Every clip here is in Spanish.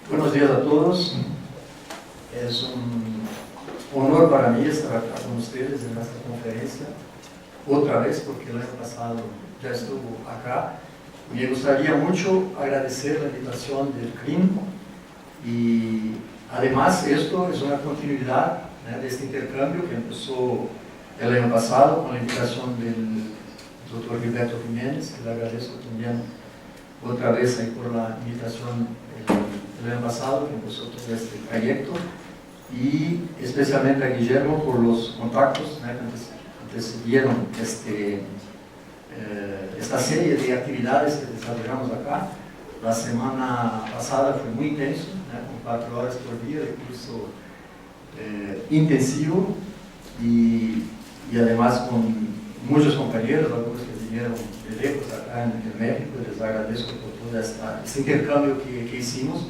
Buenos días a todos. Es un honor para mí estar acá con ustedes en esta conferencia, otra vez, porque el año pasado ya estuvo acá. Me gustaría mucho agradecer la invitación del CRIM y además esto es una continuidad de este intercambio que empezó el año pasado con la invitación del doctor Gilberto Jiménez, que le agradezco también otra vez ahí por la invitación el año pasado, que empezó todo este proyecto, y especialmente a Guillermo por los contactos que antecedieron esta serie de actividades que desarrollamos acá. La semana pasada fue muy intenso, con 4 horas por día de curso intensivo y además con muchos compañeros, algunos que vinieron de lejos acá en México. Les agradezco por todo este intercambio que hicimos,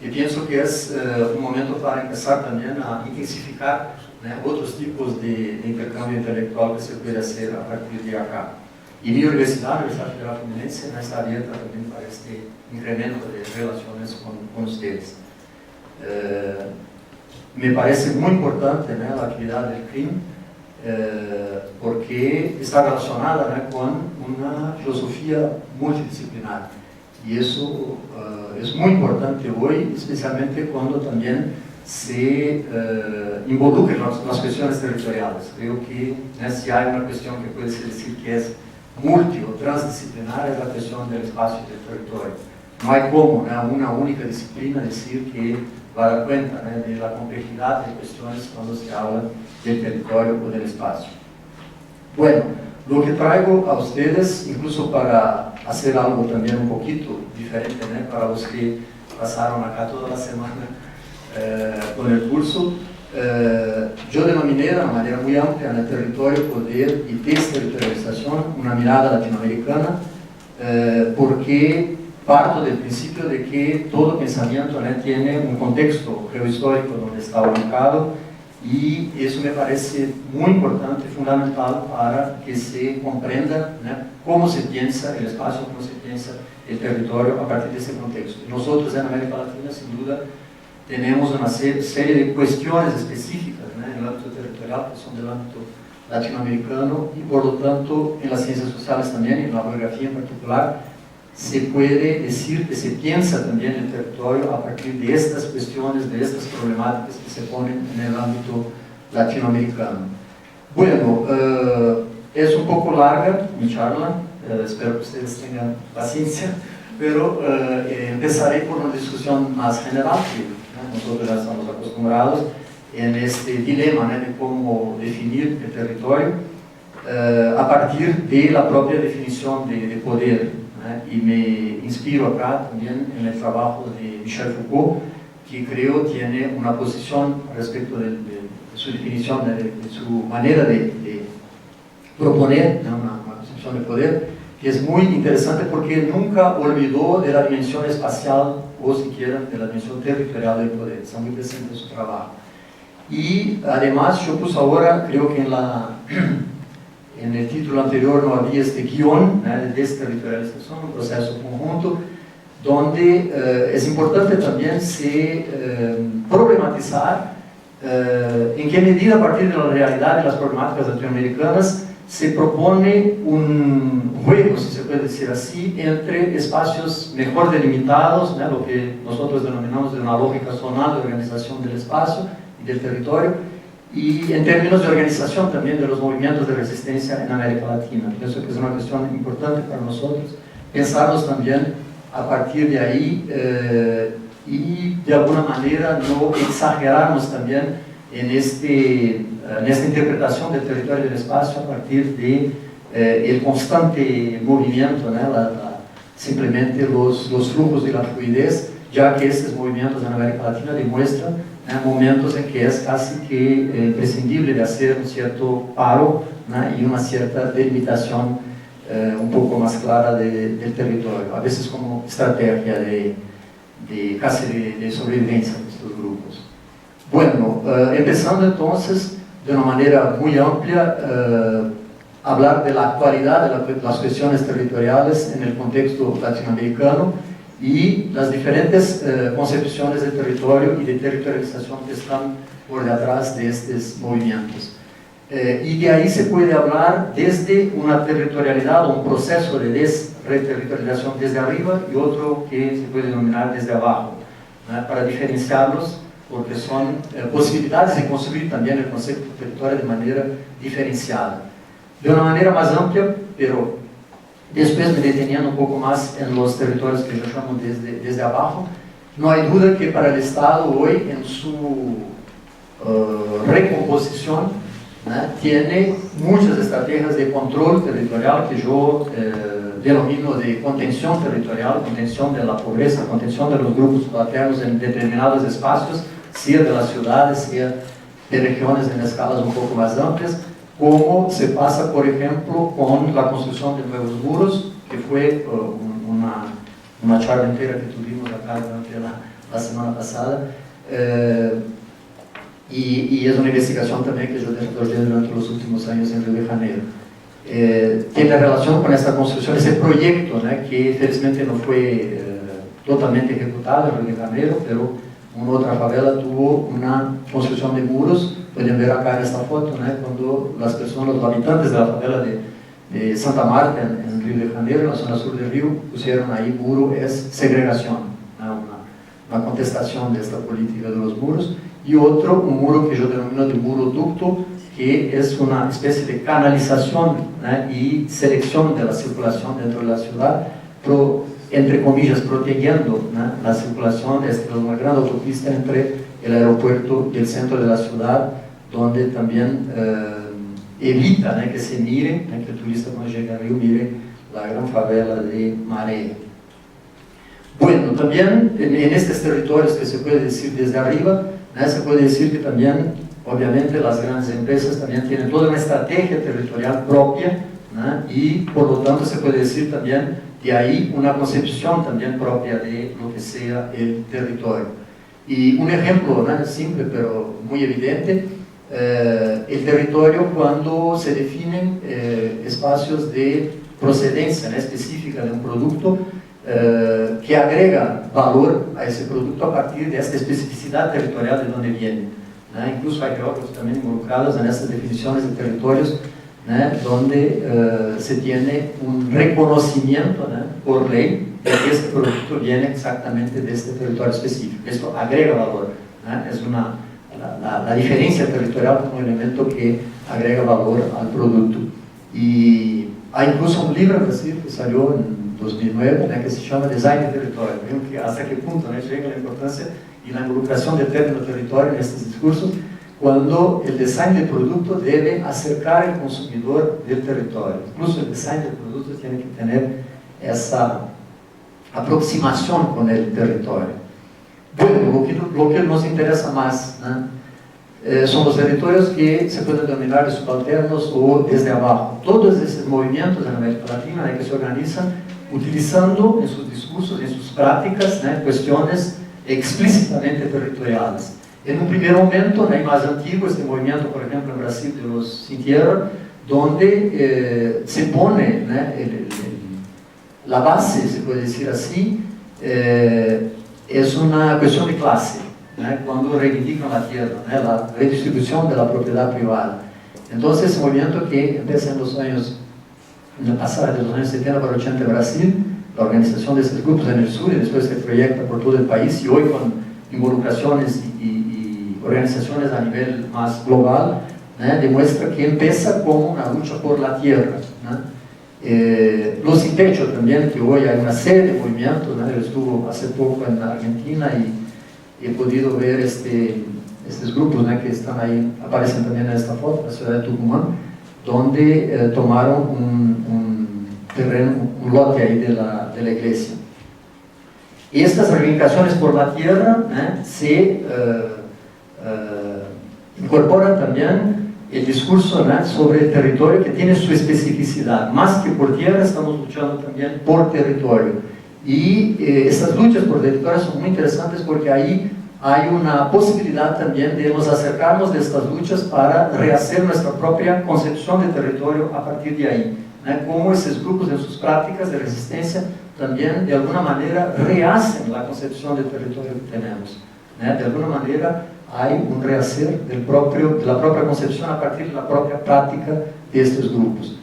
y pienso que es un momento para empezar también a intensificar otros tipos de intercambio intelectual que se puede hacer a partir de acá. Y mi universidad, la Universidad Federal Fluminense, está abierta también para este incremento de relaciones con ustedes. Me parece muy importante la actividad del CRIM, porque está relacionada con una filosofía multidisciplinar, y eso es muy importante hoy, especialmente cuando también se involucran las cuestiones territoriales. Creo que si hay una cuestión que puede decir que es multi o transdisciplinar, es la cuestión del espacio y del territorio. No hay como una única disciplina decir que va a dar cuenta de la complejidad de cuestiones cuando se habla del territorio o del espacio. Bueno, lo que traigo a ustedes, incluso para hacer algo también un poquito diferente para los que pasaron acá toda la semana con el curso, yo denominé de una manera muy amplia en el territorio, poder y desterritorialización, una mirada latinoamericana, porque parto del principio de que todo pensamiento tiene un contexto geohistórico donde está ubicado, y eso me parece muy importante, fundamental para que se comprenda cómo se piensa el espacio, cómo se piensa el territorio a partir de ese contexto. Nosotros en América Latina, sin duda, tenemos una serie de cuestiones específicas en el ámbito territorial, que son del ámbito latinoamericano, y por lo tanto en las ciencias sociales también, y en la geografía en particular, se puede decir que se piensa también el territorio a partir de estas cuestiones, de estas problemáticas que se ponen en el ámbito latinoamericano. Bueno, es un poco larga mi charla, espero que ustedes tengan paciencia, pero empezaré por una discusión más general, que nosotros ya estamos acostumbrados en este dilema de cómo definir el territorio a partir de la propia definición de poder. Y me inspiro acá también en el trabajo de Michel Foucault, que creo tiene una posición respecto de su definición, de su manera de proponer una concepción de poder, que es muy interesante porque nunca olvidó de la dimensión espacial o siquiera de la dimensión territorial del poder. Está muy presente en su trabajo. Y además yo puse ahora, creo que en el título anterior no había este guión de desterritorialización, un proceso conjunto, donde es importante también problematizar en qué medida, a partir de la realidad de las problemáticas latinoamericanas, se propone un juego, si se puede decir así, entre espacios mejor delimitados, lo que nosotros denominamos de una lógica zonal de organización del espacio y del territorio, y en términos de organización también de los movimientos de resistencia en América Latina. Pienso que es una cuestión importante para nosotros pensarnos también a partir de ahí y de alguna manera no exagerarnos también en esta interpretación del territorio y del espacio a partir de el constante movimiento, simplemente los flujos de la fluidez, ya que estos movimientos en América Latina demuestran momentos en que es casi que imprescindible de hacer un cierto paro y una cierta delimitación un poco más clara del territorio, a veces como estrategia casi de sobrevivencia de estos grupos. Bueno, empezando entonces de una manera muy amplia, hablar de la actualidad de las cuestiones territoriales en el contexto latinoamericano, y las diferentes concepciones de territorio y de territorialización que están por detrás de estos movimientos. Y de ahí se puede hablar desde una territorialidad o un proceso de desreterritorialización desde arriba y otro que se puede denominar desde abajo, ¿no? Para diferenciarlos, porque son posibilidades de construir también el concepto de territorio de manera diferenciada. De una manera más amplia, pero después me deteniendo un poco más en los territorios que yo llamo desde abajo, no hay duda que para el Estado hoy en su recomposición, ¿no?, tiene muchas estrategias de control territorial que yo denomino de contención territorial, contención de la pobreza, contención de los grupos subalternos en determinados espacios, sea de las ciudades, sea de regiones en escalas un poco más amplias, como se pasa, por ejemplo, con la construcción de nuevos muros, que fue una charla entera que tuvimos acá durante la semana pasada, y es una investigación también que yo desarrollé durante los últimos años en Río de Janeiro. Tiene relación con esta construcción, ese proyecto, ¿no?, que felizmente no fue totalmente ejecutado en Río de Janeiro, pero una otra favela tuvo una construcción de muros. Pueden ver acá en esta foto, ¿no?, cuando las personas, los habitantes de la favela de Santa Marta en Río de Janeiro, en la zona sur del río, pusieron ahí muro, es segregación, ¿no?, una contestación de esta política de los muros. Y otro, un muro que yo denomino de muro ducto, que es una especie de canalización, ¿no?, y selección de la circulación dentro de la ciudad, entre comillas, protegiendo, ¿no?, la circulación de una gran autopista entre el aeropuerto y el centro de la ciudad, donde también evita, ¿no?, que se mire, ¿no?, que el turista cuando llega a Río mire la gran favela de Maré. Bueno, también en estos territorios que se puede decir desde arriba, ¿no?, se puede decir que también, obviamente, las grandes empresas también tienen toda una estrategia territorial propia, ¿no?, y por lo tanto se puede decir también de ahí una concepción también propia de lo que sea el territorio. Y un ejemplo, ¿no?, simple pero muy evidente, el territorio cuando se definen espacios de procedencia, ¿no?, específica de un producto, que agrega valor a ese producto a partir de esta especificidad territorial de donde viene, ¿no? Incluso hay geógrafos también involucrados en estas definiciones de territorios, ¿no?, donde se tiene un reconocimiento, ¿no?, por ley de que este producto viene exactamente de este territorio específico. Esto agrega valor, ¿no? Es la diferencia territorial como un elemento que agrega valor al producto. Y hay incluso un libro que salió en 2009, ¿no?, que se llama Design de Territorio, ¿no?, que hasta qué punto, ¿no?, llega la importancia y la involucración del término territorio en estos discursos, cuando el design del producto debe acercar al consumidor del territorio. Incluso el design del producto tiene que tener esa aproximación con el territorio. Bueno, lo que nos interesa más, ¿no?, son los territorios que se pueden denominar de subalternos o desde abajo. Todos esos movimientos en América Latina, ¿no?, que se organizan utilizando en sus discursos, en sus prácticas, ¿no?, cuestiones explícitamente territoriales. En un primer momento, ¿no?, más antiguo, este movimiento, por ejemplo, en Brasil, de los sin tierra, donde se pone, ¿no?, la base, se puede decir así, es una cuestión de clase, ¿no?, cuando reivindican la tierra, ¿no?, la redistribución de la propiedad privada. Entonces, ese movimiento que empieza en los años, en el pasado de los años 70 para 80 en Brasil, la organización de estos grupos en el sur y después se proyecta por todo el país, y hoy con involucraciones y organizaciones a nivel más global, ¿no?, demuestra que empieza como una lucha por la tierra, ¿no? Los sin techo también, que hoy hay una serie de movimientos, ¿no? Yo estuve hace poco en Argentina y he podido ver estos grupos, ¿no?, que están ahí, aparecen también en esta foto, la ciudad de Tucumán, donde tomaron un terreno, un lote ahí de la iglesia. Y estas reivindicaciones por la tierra, ¿no?, se incorporan también el discurso, ¿no?, sobre el territorio, que tiene su especificidad. Más que por tierra, estamos luchando también por territorio. Y estas luchas por territorio son muy interesantes porque ahí hay una posibilidad también de nos acercarnos de estas luchas para rehacer nuestra propia concepción de territorio a partir de ahí, ¿no?, cómo esos grupos en sus prácticas de resistencia también de alguna manera rehacen la concepción de territorio que tenemos. De alguna manera hay un rehacer de la propia concepción a partir de la propia práctica de estos grupos.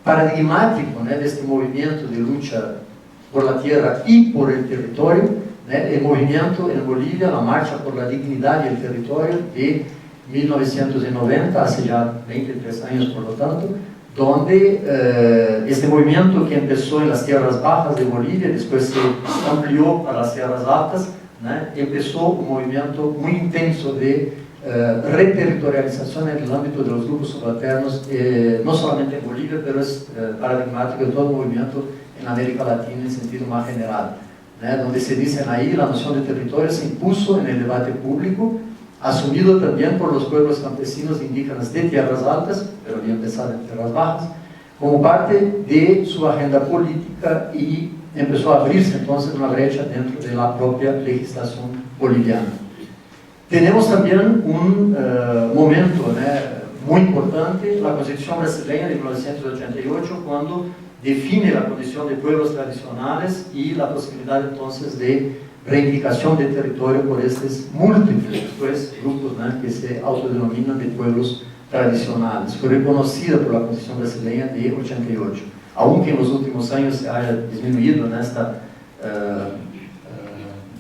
Paradigmático de este movimiento de lucha por la tierra y por el territorio, el movimiento en Bolivia, la marcha por la dignidad y el territorio de 1990, hace ya 23 años por lo tanto, donde este movimiento que empezó en las tierras bajas de Bolivia, después se amplió a las tierras altas, empezó un movimiento muy intenso de reterritorialización en el ámbito de los grupos subalternos, no solamente en Bolivia, pero es paradigmático de todo el movimiento en América Latina en sentido más general, donde se dicen ahí la noción de territorio se impuso en el debate público, asumido también por los pueblos campesinos indígenas de tierras altas, pero había empezado en tierras bajas, como parte de su agenda política, y empezó a abrirse entonces una brecha dentro de la propia legislación boliviana. Tenemos también un momento muy importante, la Constitución brasileña de 1988, cuando define la condición de pueblos tradicionales y la posibilidad entonces de reivindicación de territorio por estos múltiples grupos que se autodenominan de pueblos tradicionales. Fue reconocida por la Constitución brasileña de 88. Aunque en los últimos años se haya disminuido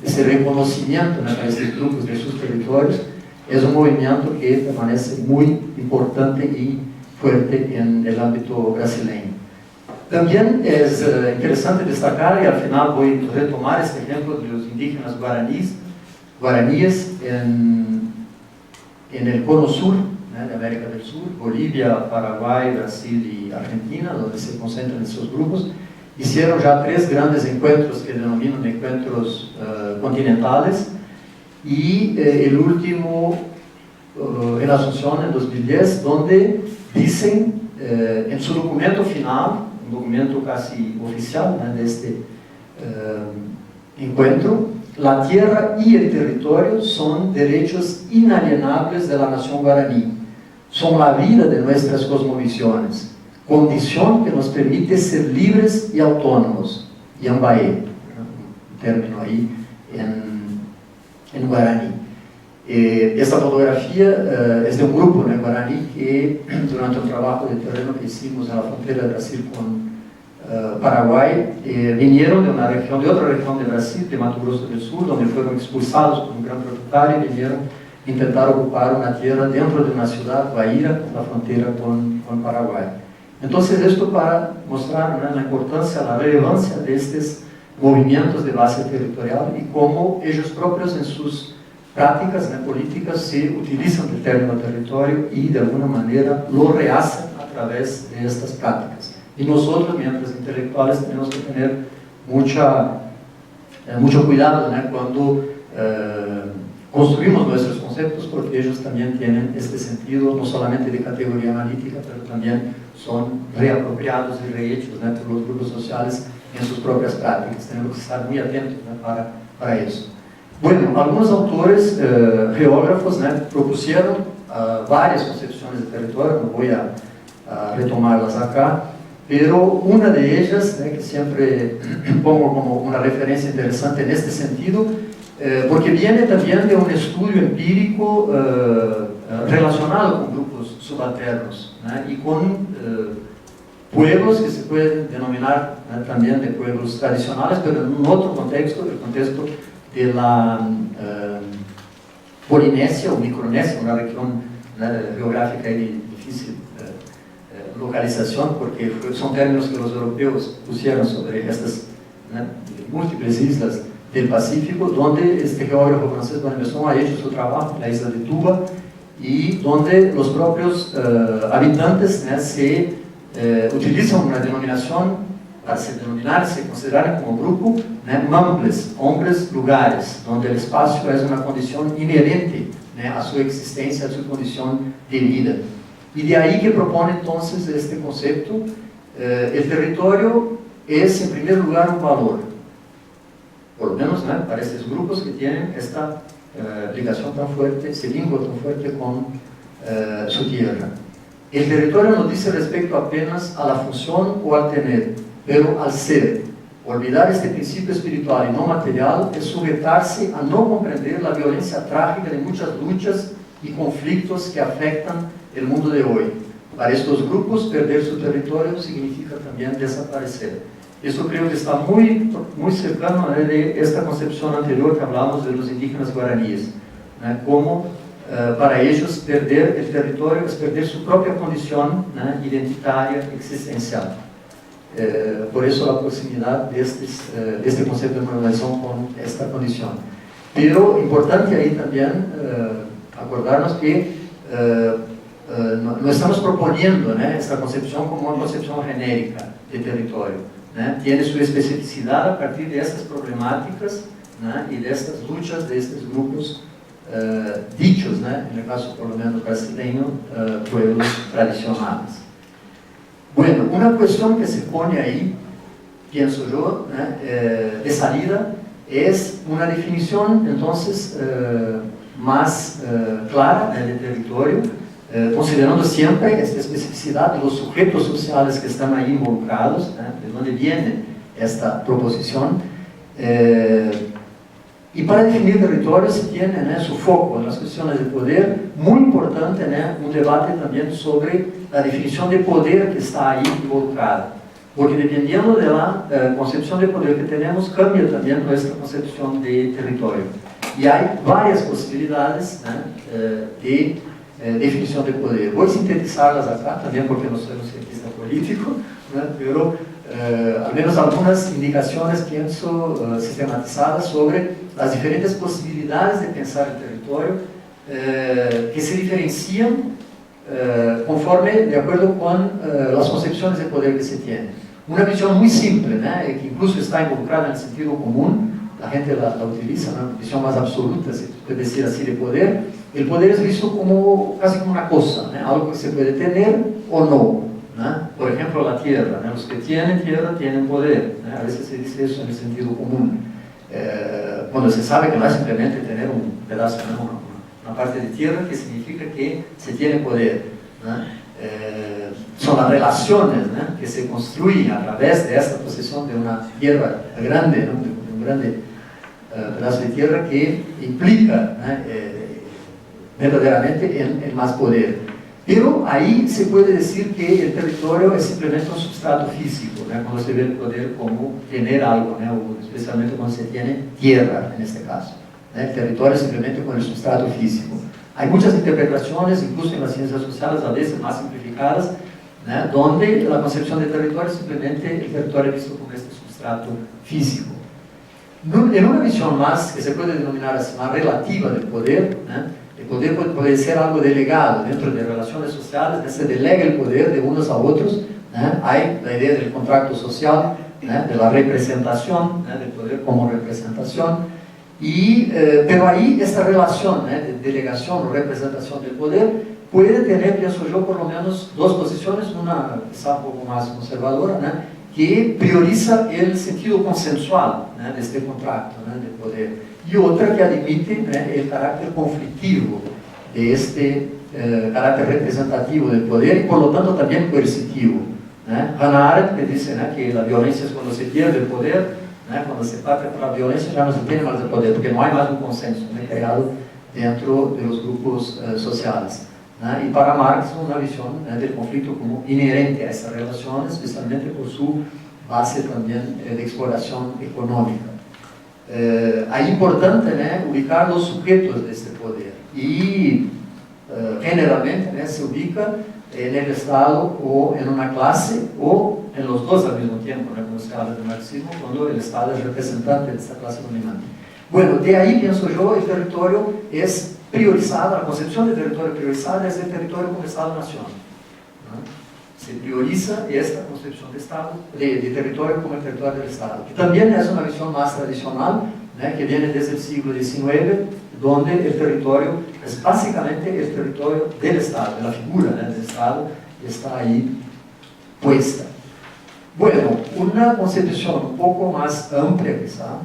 ese reconocimiento para estos grupos de sus territorios, es un movimiento que permanece muy importante y fuerte en el ámbito brasileño. También es interesante destacar, y al final voy a retomar este ejemplo de los indígenas guaraníes en el cono sur de América del Sur, Bolivia, Paraguay, Brasil y Argentina, donde se concentran estos grupos. Hicieron ya 3 grandes encuentros que denominan encuentros continentales, y el último en Asunción en 2010, donde dicen en su documento final, un documento casi oficial de este encuentro: la tierra y el territorio son derechos inalienables de la nación guaraní, son la vida de nuestras cosmovisiones, condición que nos permite ser libres y autónomos. Yambaé, un término ahí en guaraní. Esta fotografía es de un grupo guaraní que, durante un trabajo de terreno que hicimos en la frontera de Brasil con Paraguay, vinieron de otra región de Brasil, de Mato Grosso del Sur, donde fueron expulsados por un gran propietario, y vinieron a intentar ocupar una tierra dentro de una ciudad, Guaíra, la frontera con Paraguay. Entonces, esto para mostrar la importancia, la relevancia de estos movimientos de base territorial y cómo ellos propios en sus prácticas políticas se utilizan del término territorio y de alguna manera lo rehacen a través de estas prácticas. Y nosotros, mientras intelectuales, tenemos que tener mucho cuidado cuando construimos nuestros conceptos, porque ellos también tienen este sentido, no solamente de categoría analítica, pero también son reapropiados y rehechos por los grupos sociales en sus propias prácticas. Tenemos que estar muy atentos para eso. Bueno, algunos autores, geógrafos, propusieron varias concepciones de territorio, no voy a retomarlas acá, pero una de ellas, que siempre pongo como una referencia interesante en este sentido, porque viene también de un estudio empírico relacionado con grupos subalternos y con pueblos que se pueden denominar también de pueblos tradicionales, pero en un otro contexto, el contexto de la Polinesia o Micronesia, una región geográfica de difícil localización, porque son términos que los europeos pusieron sobre estas múltiples islas del Pacífico, donde este geógrafo francés Don Messon ha hecho su trabajo, la isla de Tuba, y donde los propios habitantes se utilizan una denominación para se denominar, se considerar como grupo, mambres, hombres, lugares, donde el espacio es una condición inherente a su existencia, a su condición de vida. Y de ahí que propone entonces este concepto. El territorio es en primer lugar un valor, por lo menos para estos grupos que tienen esta ligación tan fuerte, este vínculo tan fuerte con su tierra. El territorio no dice respecto apenas a la función o al tener, pero al ser. Olvidar este principio espiritual y no material es sujetarse a no comprender la violencia trágica de muchas luchas y conflictos que afectan el mundo de hoy. Para estos grupos, perder su territorio significa también desaparecer. Esto creo que está muy cercano de esta concepción anterior que hablamos de los indígenas guaraníes, como para ellos perder el territorio es perder su propia condición identitaria, existencial. Por eso la proximidad de este concepto de normalización con esta condición. Pero importante ahí también acordarnos que no estamos proponiendo esta concepción como una concepción genérica de territorio. Tiene su especificidad a partir de estas problemáticas y de estas luchas de estos grupos dichos, en el caso por lo menos brasileño, pueblos tradicionales. Bueno, una cuestión que se pone ahí, pienso yo, de salida, es una definición entonces más clara del territorio, considerando siempre esta especificidad de los sujetos sociales que están ahí involucrados, de dónde viene esta proposición. Y para definir territorio se tiene su foco en las cuestiones de poder, muy importante un debate también sobre la definición de poder que está ahí involucrada, porque dependiendo de la concepción de poder que tenemos, cambia también nuestra concepción de territorio. Y hay varias posibilidades de definición de poder. Voy a sintetizarlas acá, también porque no soy un cientista político, pero al menos algunas indicaciones pienso sistematizadas sobre las diferentes posibilidades de pensar el territorio que se diferencian conforme, de acuerdo con las concepciones de poder que se tienen. Una visión muy simple, que incluso está involucrada en el sentido común, la gente la utiliza, una visión más absoluta, se puede decir así, de poder. El poder es visto como, casi como una cosa, algo que se puede tener o no. Por ejemplo, la tierra, los que tienen tierra tienen poder, a veces se dice eso en el sentido común, cuando se sabe que no es simplemente tener un pedazo, una parte de tierra, que significa que se tiene poder. Son las relaciones que se construyen a través de esta posesión de una tierra grande, de un grande pedazo de tierra que implica verdaderamente en más poder. Pero ahí se puede decir que el territorio es simplemente un sustrato físico, cuando se ve el poder como tener algo, especialmente cuando se tiene tierra en este caso. El territorio es simplemente con el sustrato físico. Hay muchas interpretaciones, incluso en las ciencias sociales, a veces más simplificadas, donde la concepción de territorio es simplemente el territorio visto como este sustrato físico. En una visión más, que se puede denominar así, más relativa del poder, el poder puede ser algo delegado dentro de relaciones sociales, se delega el poder de unos a otros. Hay la idea del contrato social, de la representación, del poder como representación, pero ahí esta relación de delegación o representación del poder puede tener, pienso yo, por lo menos dos posiciones, una quizá un poco más conservadora, que prioriza el sentido consensual de este contrato de poder, y otra que admite el carácter conflictivo de este carácter representativo del poder y por lo tanto también coercitivo. Hannah Arendt que dice que la violencia es cuando se pierde el poder, cuando se parte por la violencia ya no se tiene más el poder, porque no hay más un consenso creado dentro de los grupos sociales. Y para Marx una visión del conflicto como inherente a esta relación, especialmente por su base también de exploración económica. Es importante ubicar los sujetos de este poder y generalmente se ubica en el Estado o en una clase o en los dos al mismo tiempo, cuando se habla de marxismo, cuando el Estado es representante de esta clase dominante. Bueno, de ahí pienso yo, el territorio es priorizado, la concepción de territorio priorizada es el territorio como Estado-nación. Se prioriza esta concepción de Estado, de territorio como el territorio del Estado, que también es una visión más tradicional, que viene desde el siglo XIX, donde el territorio es básicamente el territorio del Estado, de la figura del Estado está ahí puesta. Bueno, una concepción un poco más amplia quizá,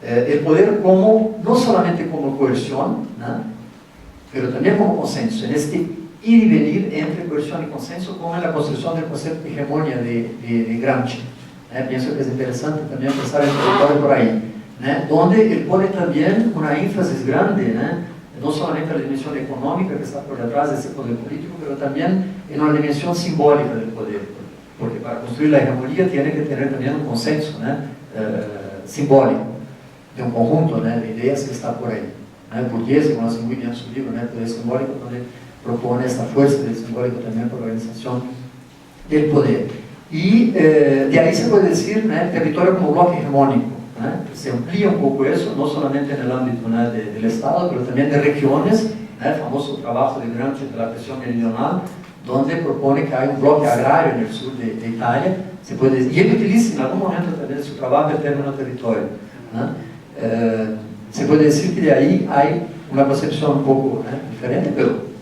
el poder como, no solamente como coerción, pero también como consenso, en este ir y venir entre coerción y consenso, como en la construcción del concepto de hegemonía de Gramsci, Pienso que es interesante también pensar el territorio por ahí, donde él pone también una énfasis grande, no solamente la dimensión económica que está por detrás de ese poder político, pero también en una dimensión simbólica del poder, porque para construir la hegemonía tiene que tener también un consenso simbólico, de un conjunto de ideas que está por ahí. Bourdieu conoce muy bien su libro, Poder Simbólico, donde propone esta fuerza del simbólico también por la organización del poder. Y de ahí se puede decir territorio como bloque hegemónico. Se amplía un poco eso, no solamente en el ámbito del Estado, pero también de regiones, el famoso trabajo de Gramsci de la presión meridional, donde propone que hay un bloque agrario en el sur de Italia, se puede decir, y él utiliza en algún momento también en su trabajo el término territorio. Se puede decir que de ahí hay una concepción un poco diferente, pero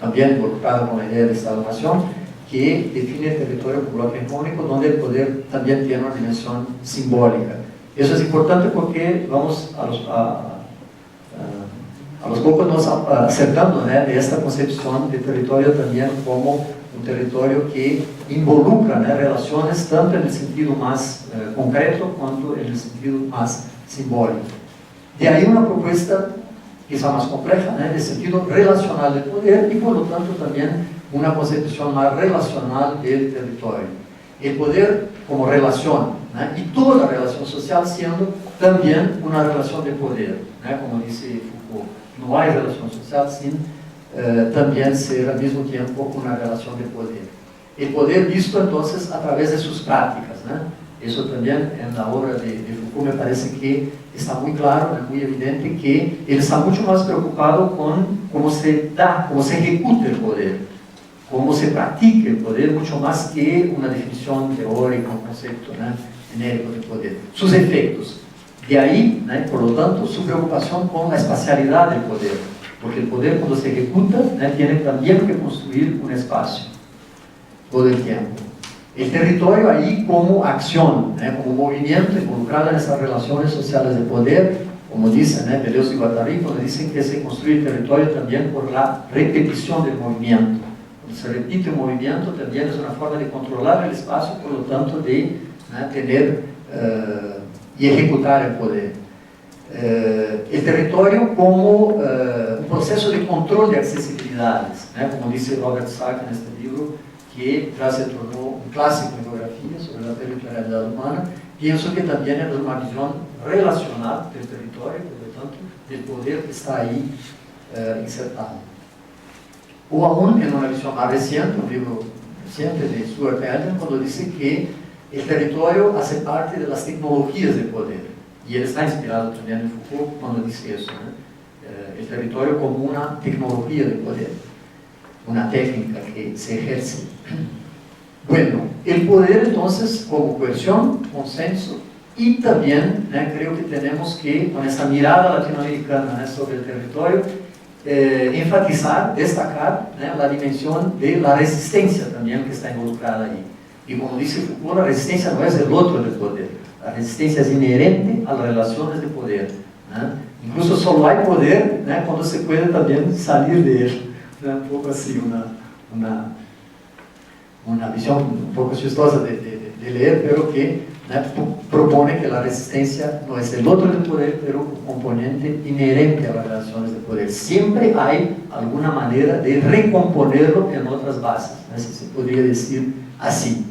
también involucrada con la idea de Estado-Nación, que define el territorio como bloque hegemónico, donde el poder también tiene una dimensión simbólica. Eso es importante porque vamos a los pocos nos acercando de esta concepción de territorio también como un territorio que involucra relaciones tanto en el sentido más concreto cuanto en el sentido más simbólico. De ahí una propuesta quizá más compleja, en el sentido relacional del poder y por lo tanto también una concepción más relacional del territorio. El poder como relación, y toda la relación social siendo también una relación de poder, como dice Foucault. No hay relación social sin también ser al mismo tiempo una relación de poder. El poder visto entonces a través de sus prácticas. Eso también en la obra de Foucault me parece que está muy claro, muy evidente que él está mucho más preocupado con cómo se da, cómo se ejecuta el poder, cómo se practica el poder, mucho más que una definición teórica, un concepto genérico del poder. Sus efectos. De ahí, por lo tanto, su preocupación con la espacialidad del poder, porque el poder cuando se ejecuta tiene también que construir un espacio todo el tiempo. El territorio ahí como acción, como movimiento involucrado en esas relaciones sociales de poder, como dicen Deleuze y Guattari, cuando dicen que se construye el territorio también por la repetición del movimiento. Cuando se repite un movimiento también es una forma de controlar el espacio, por lo tanto de tener y ejecutar el poder. El territorio como un proceso de control de accesibilidades, como dice Robert Sachs en este libro, que ya se tornó un clásico en geografía sobre la territorialidad humana. Pienso que también es una visión relacional del territorio, por lo tanto, del poder que está ahí insertado. O aún en una visión más reciente, un libro reciente de Stuart Allen, cuando dice que el territorio hace parte de las tecnologías del poder. Y él está inspirado también en Foucault cuando dice eso, el territorio como una tecnología del poder, una técnica que se ejerce. Bueno, el poder entonces como coerción, consenso, y también creo que tenemos que, con esta mirada latinoamericana sobre el territorio, enfatizar, destacar la dimensión de la resistencia también que está involucrada ahí. Y como dice Foucault, la resistencia no es el otro del poder, la resistencia es inherente a las relaciones de poder. Incluso solo hay poder cuando se puede también salir de él. Un poco así, una visión un poco chistosa de leer, pero que propone que la resistencia no es el otro del poder, pero un componente inherente a las relaciones de poder. Siempre hay alguna manera de recomponerlo en otras bases, si se podría decir así.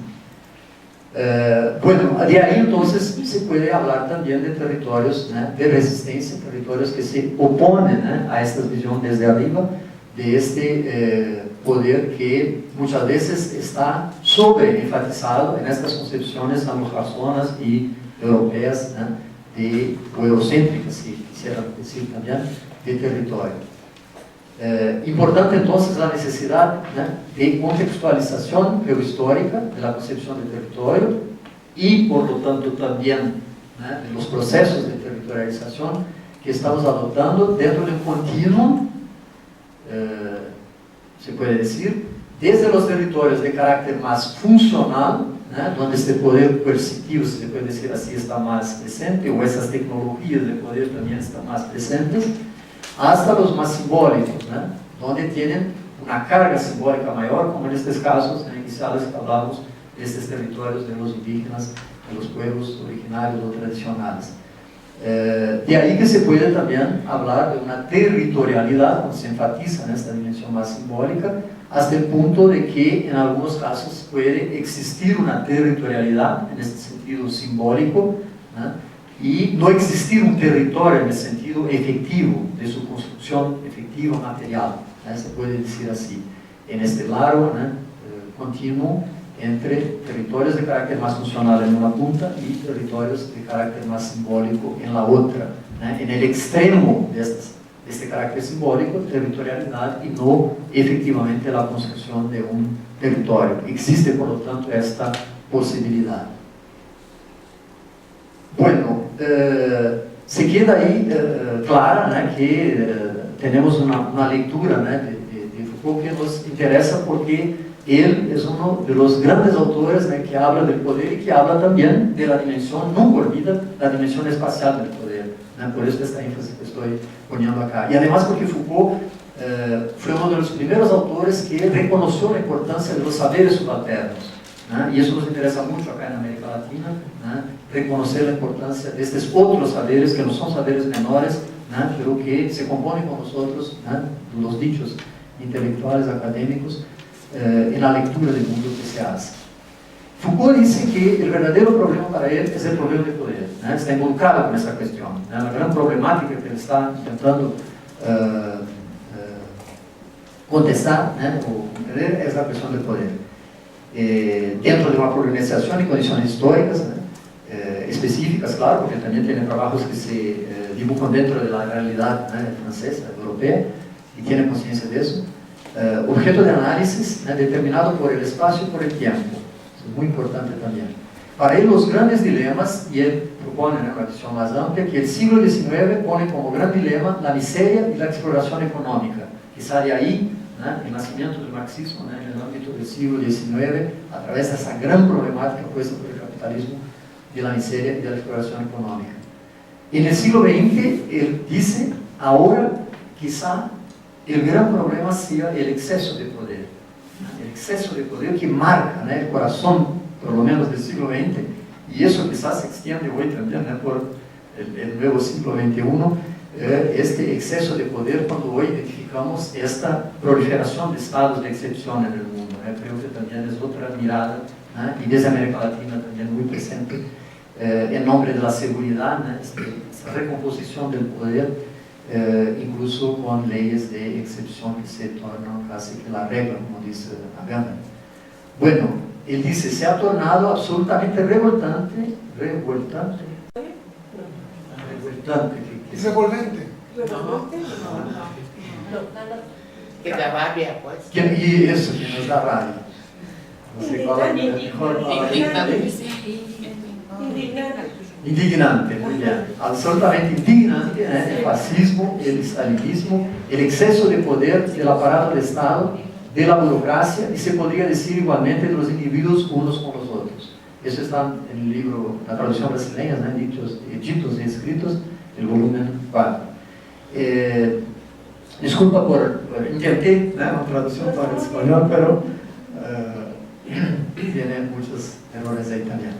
Bueno, de ahí entonces se puede hablar también de territorios de resistencia, territorios que se oponen a esta visión desde arriba, de este poder que muchas veces está sobreenfatizado en estas concepciones anglosajonas y europeas de eurocéntricas, si quisiera decir también, de territorio. Importante entonces la necesidad de contextualización geohistórica de la concepción de territorio y por lo tanto también de los procesos de territorialización que estamos adoptando dentro de un continuum, se puede decir, desde los territorios de carácter más funcional, donde este poder coercitivo, si se puede decir así, está más presente, o esas tecnologías de poder también están más presentes, hasta los más simbólicos, donde tienen una carga simbólica mayor, como en estos casos iniciales que hablamos de estos territorios de los indígenas de los pueblos originarios o tradicionales. De ahí que se puede también hablar de una territorialidad, cuando se enfatiza en esta dimensión más simbólica, hasta el punto de que en algunos casos puede existir una territorialidad en este sentido simbólico, y no existir un territorio en el sentido efectivo de su construcción efectiva material, se puede decir así, en este largo continuo entre territorios de carácter más funcional en una punta y territorios de carácter más simbólico en la otra. En el extremo de este carácter simbólico, territorialidad, y no efectivamente la construcción de un territorio. Existe, por lo tanto, esta posibilidad. Bueno, se queda ahí clara que tenemos una lectura de Foucault que nos interesa porque él es uno de los grandes autores que habla del poder y que habla también de la dimensión, nunca olvida la dimensión espacial del poder. Por eso esta énfasis que estoy poniendo acá. Y además porque Foucault fue uno de los primeros autores que reconoció la importancia de los saberes subalternos. Y eso nos interesa mucho acá en América Latina, reconocer la importancia de estos otros saberes que no son saberes menores, pero que se componen con nosotros, los dichos intelectuales, académicos, en la lectura del mundo que se hace. Foucault dice que el verdadero problema para él es el problema de poder, está involucrado con esa cuestión. La gran problemática que él está intentando contestar o comprender es la cuestión del poder. Dentro de una problematización y condiciones históricas específicas, claro, porque también tiene trabajos que se dibujan dentro de la realidad francesa, europea, y tiene conciencia de eso. Objeto de análisis determinado por el espacio y por el tiempo. Eso es muy importante también. Para él los grandes dilemas, y él propone una visión más amplia, que el siglo XIX pone como gran dilema la miseria y la exploración económica. Quizá de ahí el nacimiento del marxismo en el ámbito del siglo XIX, a través de esa gran problemática puesta por el capitalismo de la miseria y de la exploración económica. En el siglo XX, él dice, ahora quizá el gran problema sea el exceso de poder. El exceso de poder que marca el corazón, por lo menos del siglo XX, y eso quizás se extiende hoy también por el nuevo siglo XXI, este exceso de poder cuando hoy identificamos esta proliferación de estados de excepción en el mundo. Creo que también es otra mirada, y desde América Latina también muy presente, en nombre de la seguridad, esta recomposición del poder, incluso con leyes de excepción que se tornan casi que la regla, como dice Agamben. Bueno, él dice, se ha tornado absolutamente revoltante, ¿Es revolvente? Que da rabia, pues. Y eso, que nos da rabia. No sé cuál es la mejor palabra. Indignante, muy bien. Absolutamente indignante, el fascismo, el estalinismo, el exceso de poder del aparato de Estado, de la burocracia, y se podría decir igualmente de los individuos unos con los otros. Eso está en el libro, la traducción brasileña, ditos y escritos, el volumen 4. Disculpa por intenté una traducción para el español, pero tiene muchos errores ahí también.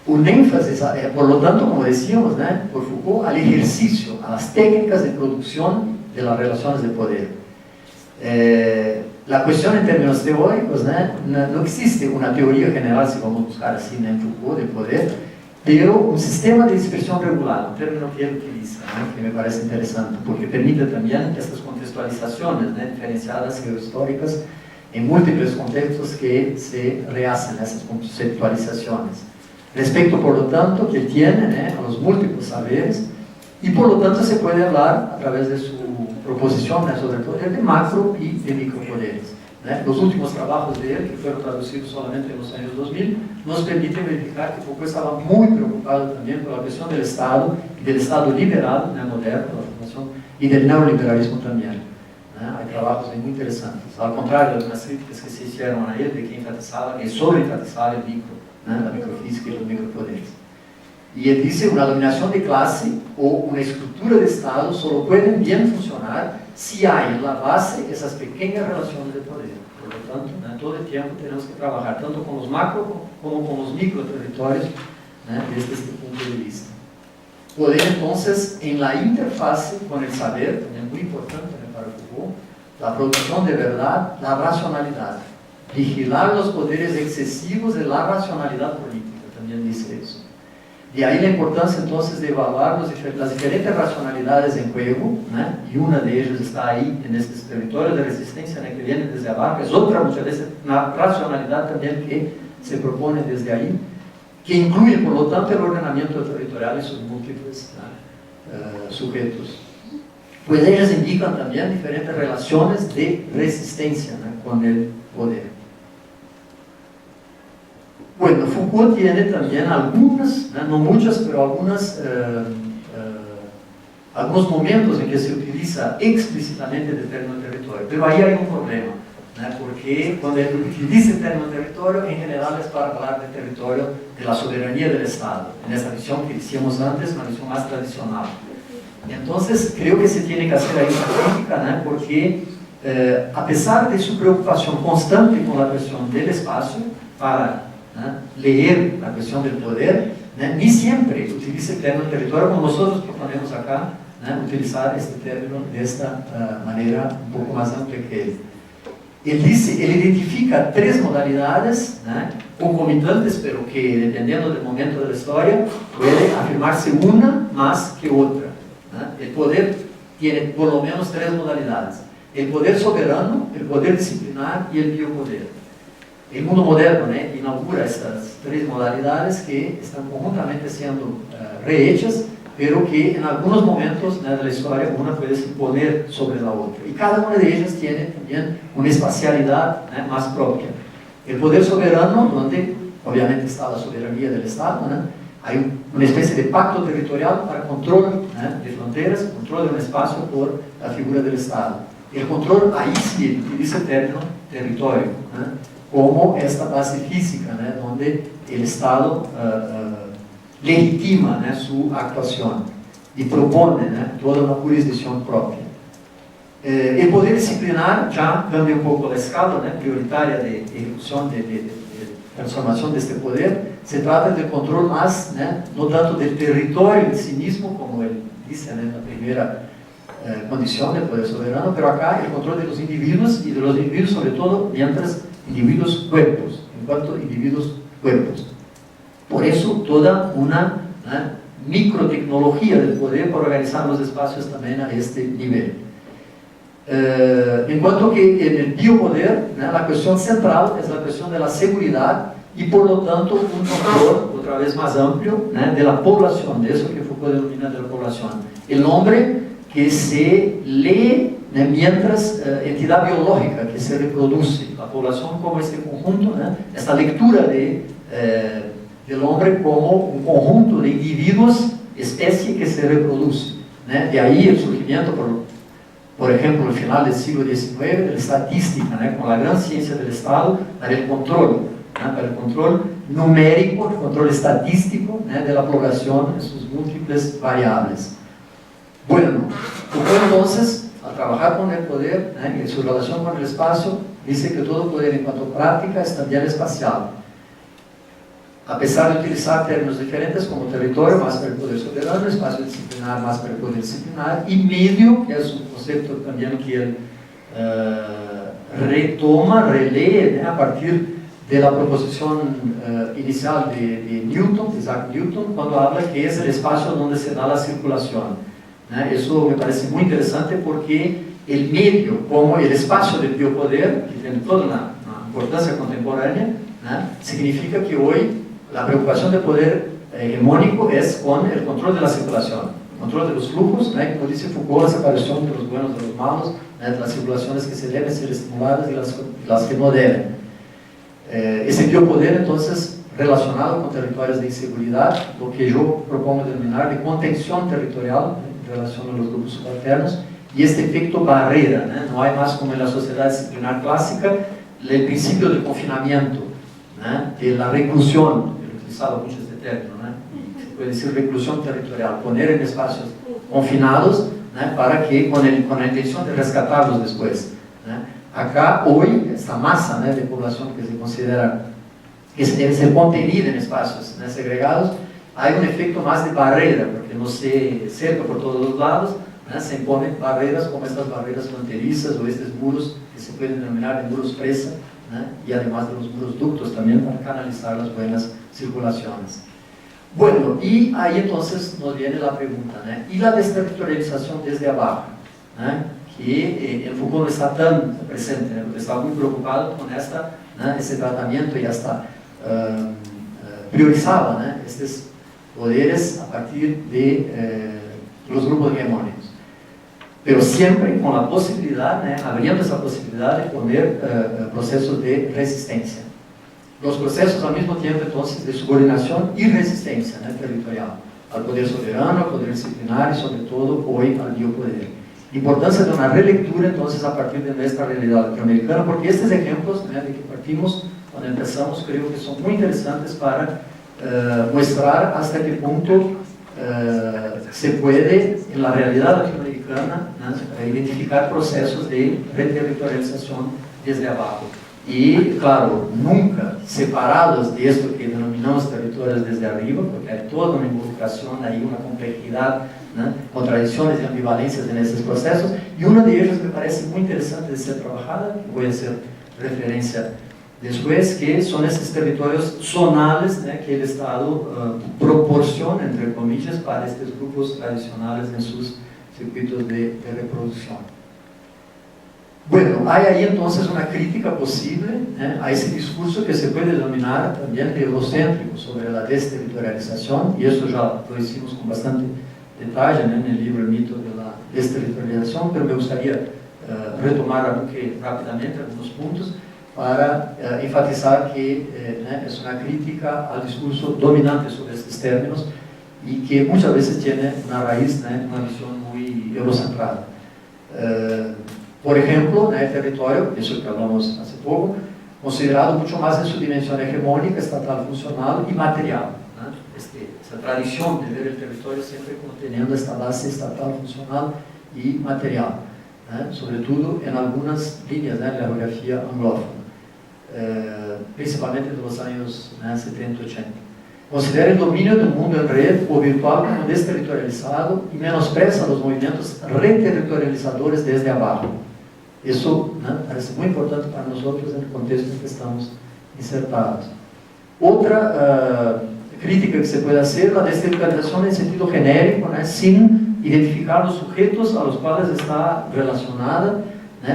Un énfasis, por lo tanto, como decíamos, por Foucault, al ejercicio, a las técnicas de producción de las relaciones de poder. La cuestión en términos teóricos, no existe una teoría general, si vamos a buscar así en Foucault, de poder, pero un sistema de dispersión regular, un término que él utiliza, que me parece interesante, porque permite también estas contextualizaciones diferenciadas geohistóricas en múltiples contextos que se rehacen esas conceptualizaciones. Respecto, por lo tanto, que tiene a los múltiples saberes, y por lo tanto se puede hablar a través de su proposición sobre el poder de macro y de micropoderes. Los últimos trabajos de él, que fueron traducidos solamente en los años 2000, nos permiten verificar que Foucault estaba muy preocupado también por la cuestión del Estado, y del Estado liberal, moderno, la formación, y del neoliberalismo también. Hay trabajos muy interesantes, al contrario de algunas críticas que se hicieron a él, de que enfatizaba, que sobreenfatizaba el micro, la microfísica y los micropoderes. Y él dice, una dominación de clase o una estructura de Estado solo pueden bien funcionar si hay en la base esas pequeñas relaciones de poder. Por lo tanto, todo el tiempo tenemos que trabajar tanto con los macro como con los microterritorios, desde este punto de vista. Poder entonces en la interfase con el saber, también muy importante para Foucault, la producción de verdad, la racionalidad, vigilar los poderes excesivos de la racionalidad política, también dice eso. De ahí la importancia entonces de evaluar las diferentes racionalidades en juego, y una de ellas está ahí en estos territorios de resistencia que vienen desde abajo, es otra muchas veces una racionalidad también que se propone desde ahí, que incluye por lo tanto el ordenamiento territorial y sus múltiples sujetos. Pues ellas indican también diferentes relaciones de resistencia con el poder. Bueno, Foucault tiene también algunas, no muchas, pero algunos momentos en que se utiliza explícitamente el término territorio, pero ahí hay un problema, porque cuando él utiliza el término territorio, en general es para hablar del territorio, de la soberanía del Estado, en esa visión que decíamos antes, una visión más tradicional. Entonces, creo que se tiene que hacer ahí una crítica, porque a pesar de su preocupación constante con la cuestión del espacio, para leer la cuestión del poder, ni siempre utiliza el término territorio como nosotros proponemos acá, utilizar este término de esta manera un poco más amplia que él. Él identifica tres modalidades concomitantes, pero que dependiendo del momento de la historia puede afirmarse una más que otra. El poder tiene por lo menos tres modalidades: el poder soberano, el poder disciplinar y el biopoder. El mundo moderno inaugura estas tres modalidades que están conjuntamente siendo rehechas, pero que en algunos momentos de la historia una puede se poner sobre la otra. Y cada una de ellas tiene también una espacialidad más propia. El poder soberano, donde obviamente está la soberanía del Estado, hay una especie de pacto territorial para control de fronteras, control de un espacio por la figura del Estado. El control, ahí sí utiliza el término territorio, como esta base física, donde el Estado legitima su actuación y propone toda una jurisdicción propia. El poder disciplinar ya cambia un poco la escala prioritaria de ejecución, de transformación de este poder. Se trata del control más, no tanto del territorio en sí mismo, como él dice en la primera condición del poder soberano, pero acá el control de los individuos, y de los individuos sobre todo mientras individuos cuerpos, en cuanto a individuos cuerpos. Por eso toda una microtecnología del poder para organizar los espacios también a este nivel. En cuanto que en el biopoder, la cuestión central es la cuestión de la seguridad y por lo tanto un control otra vez más amplio de la población, de eso que Foucault denomina de la población. El hombre que se lee mientras entidad biológica que se reproduce, la población como este conjunto, esta lectura del hombre como un conjunto de individuos, especie que se reproduce. De ahí el surgimiento, por ejemplo, al final del siglo XIX, de la estadística, con la gran ciencia del Estado, para el control numérico, el control estadístico de la población en sus múltiples variables. Bueno, entonces, al trabajar con el poder y en su relación con el espacio, dice que todo poder en cuanto a práctica es también espacial. A pesar de utilizar términos diferentes como territorio, más para el poder soberano, espacio disciplinar, más para el poder disciplinar, y medio, que es un concepto también que él relee a partir de la proposición inicial de Newton, de Isaac Newton, cuando habla que es el espacio donde se da la circulación. Eso me parece muy interesante porque el medio, como el espacio del biopoder, que tiene toda una importancia contemporánea, significa que hoy la preocupación del poder hegemónico es con el control de la circulación, el control de los flujos, como dice Foucault, la separación de los buenos de los malos, de las circulaciones que se deben ser estimuladas y las que no deben. Ese biopoder, entonces, relacionado con territorios de inseguridad, lo que yo propongo denominar de contención territorial en relación a los grupos subalternos, y este efecto barrera, no hay más como en la sociedad disciplinar clásica, el principio del confinamiento, de la reclusión, he utilizado mucho este término, y se puede decir reclusión territorial, poner en espacios confinados para que con la intención de rescatarlos después. Acá hoy esta masa de población que se considera que debe ser contenida en espacios segregados, hay un efecto más de barrera, porque no se cerca por todos los lados, se imponen barreras como estas barreras fronterizas o estos muros que se pueden denominar de muros presa, y además de los muros ductos también para canalizar las buenas circulaciones. Bueno, y ahí entonces nos viene la pregunta, ¿y la desterritorialización desde abajo? Que el Foucault no está tan presente, porque está muy preocupado con ese tratamiento y hasta priorizaba estos poderes a partir de los grupos hegemónicos, pero siempre con la posibilidad, abriendo esa posibilidad de poner procesos de resistencia. Los procesos al mismo tiempo entonces de subordinación y resistencia territorial, al poder soberano, al poder disciplinar y sobre todo hoy al biopoder. Importancia de una relectura entonces a partir de nuestra realidad latinoamericana, porque estos ejemplos de que partimos cuando empezamos creo que son muy interesantes para mostrar hasta qué punto se puede en la realidad latinoamericana identificar procesos de reterritorialización desde abajo. Y claro, nunca separados de esto que denominamos territorios desde arriba, porque hay toda una involucración, hay una complejidad, contradicciones y ambivalencias en estos procesos, y una de ellas me parece muy interesante de ser trabajada, que voy a hacer referencia después, que son esos territorios zonales que el Estado proporciona, entre comillas, para estos grupos tradicionales en sus circuitos de reproducción. Bueno, hay ahí entonces una crítica posible a ese discurso que se puede denominar también de eurocéntrico sobre la desterritorialización, y eso ya lo hicimos con bastante detalle en el libro El mito de la desterritorialización, pero me gustaría retomar aunque rápidamente algunos puntos para enfatizar que es una crítica al discurso dominante sobre estos términos y que muchas veces tiene una raíz, una visión muy eurocentrada. Por ejemplo, el territorio, eso que hablamos hace poco, considerado mucho más en su dimensión hegemónica, estatal, funcional y material. Esa tradición de ver el territorio siempre como teniendo esta base estatal, funcional y material, sobre todo en algunas líneas de la geografía anglófona, principalmente de los años 70 y 80. Considera el dominio del mundo en red o virtual como desterritorializado y menospreza los movimientos reterritorializadores desde abajo. Eso parece muy importante para nosotros en el contexto en que estamos insertados. Otra crítica que se puede hacer, la desterritorialización en sentido genérico, sin identificar los sujetos a los cuales está relacionada,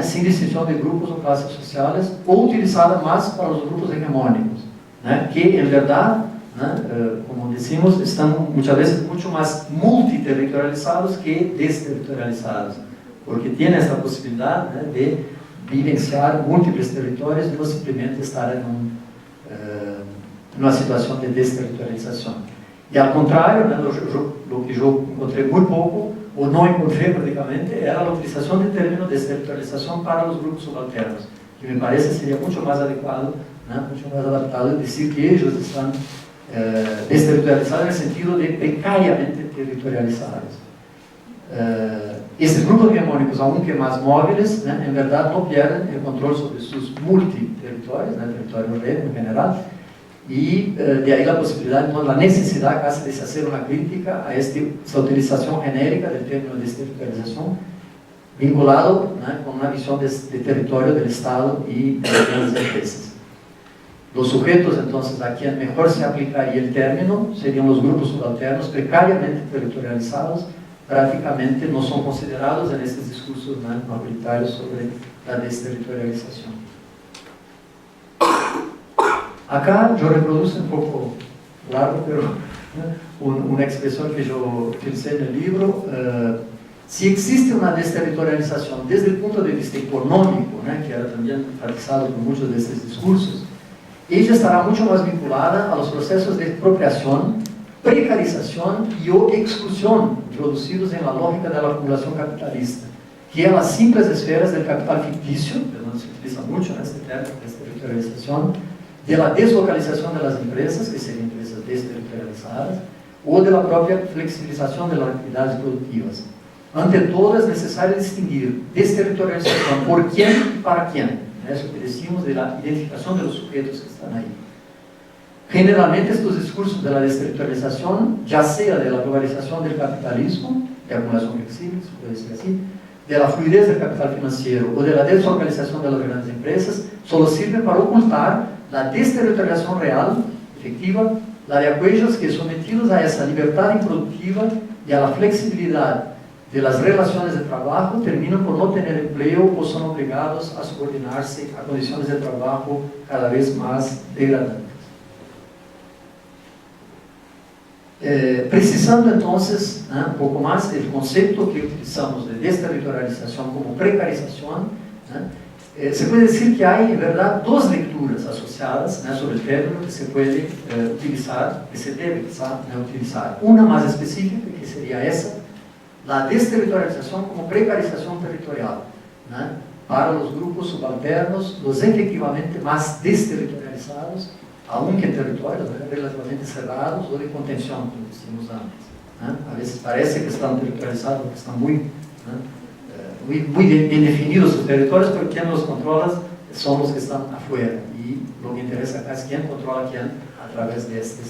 sin distinción de grupos o clases sociales, o utilizada más para los grupos hegemónicos, que en verdad, como decimos, están muchas veces mucho más multiterritorializados que desterritorializados, porque tiene esta posibilidad de vivenciar múltiples territorios y no simplemente estar en una situación de desterritorialización. Y al contrario, lo que yo encontré muy poco, o no encontré prácticamente, era la utilización del término desterritorialización para los grupos subalternos, que me parece sería mucho más adecuado, mucho más adaptado decir que ellos están desterritorializados en el sentido de precariamente territorializados. Estos grupos hegemónicos, aunque más móviles, en verdad no pierden el control sobre sus multiterritorios, el territorio red en general, y de ahí la posibilidad, la necesidad casi de hacer una crítica a esta utilización genérica del término de desterritorialización, vinculado con una visión de territorio del Estado y de las empresas. Los sujetos, entonces, a quien mejor se aplicaría el término serían los grupos subalternos precariamente territorializados, prácticamente no son considerados en estos discursos majoritarios sobre la desterritorialización. Acá yo reproduzco un poco largo, pero una expresión que yo utilicé en el libro. Si existe una desterritorialización desde el punto de vista económico, que era también enfatizado por muchos de estos discursos, ella estará mucho más vinculada a los procesos de expropiación, precarización y o exclusión introducidos en la lógica de la acumulación capitalista, que en las simples esferas del capital ficticio, que no se utiliza mucho en este término de desterritorialización, de la deslocalización de las empresas, que serían empresas desterritorializadas, o de la propia flexibilización de las actividades productivas. Ante todo, es necesario distinguir desterritorialización por quién y para quién. Eso que decimos de la identificación de los sujetos que están ahí. Generalmente estos discursos de la desterritorialización, ya sea de la globalización del capitalismo, de acumulación flexible, se puede decir así, de la fluidez del capital financiero o de la desorganización de las grandes empresas, solo sirven para ocultar la desterritorialización real, efectiva, la de aquellos que sometidos a esa libertad improductiva y a la flexibilidad de las relaciones de trabajo terminan por no tener empleo o son obligados a subordinarse a condiciones de trabajo cada vez más degradantes. Precisando entonces un poco más el concepto que utilizamos de desterritorialización como precarización, se puede decir que hay en verdad dos lecturas asociadas sobre el término que se puede utilizar, que se debe utilizar. Una más específica, que sería esa, la desterritorialización como precarización territorial, para los grupos subalternos, los efectivamente más desterritorializados, aunque en territorios relativamente cerrados o de contención, como decimos antes. A veces parece que están territorializados, que están muy bien definidos sus territorios, pero quien los controla son los que están afuera. Y lo que interesa acá es quién controla a quién a través de esta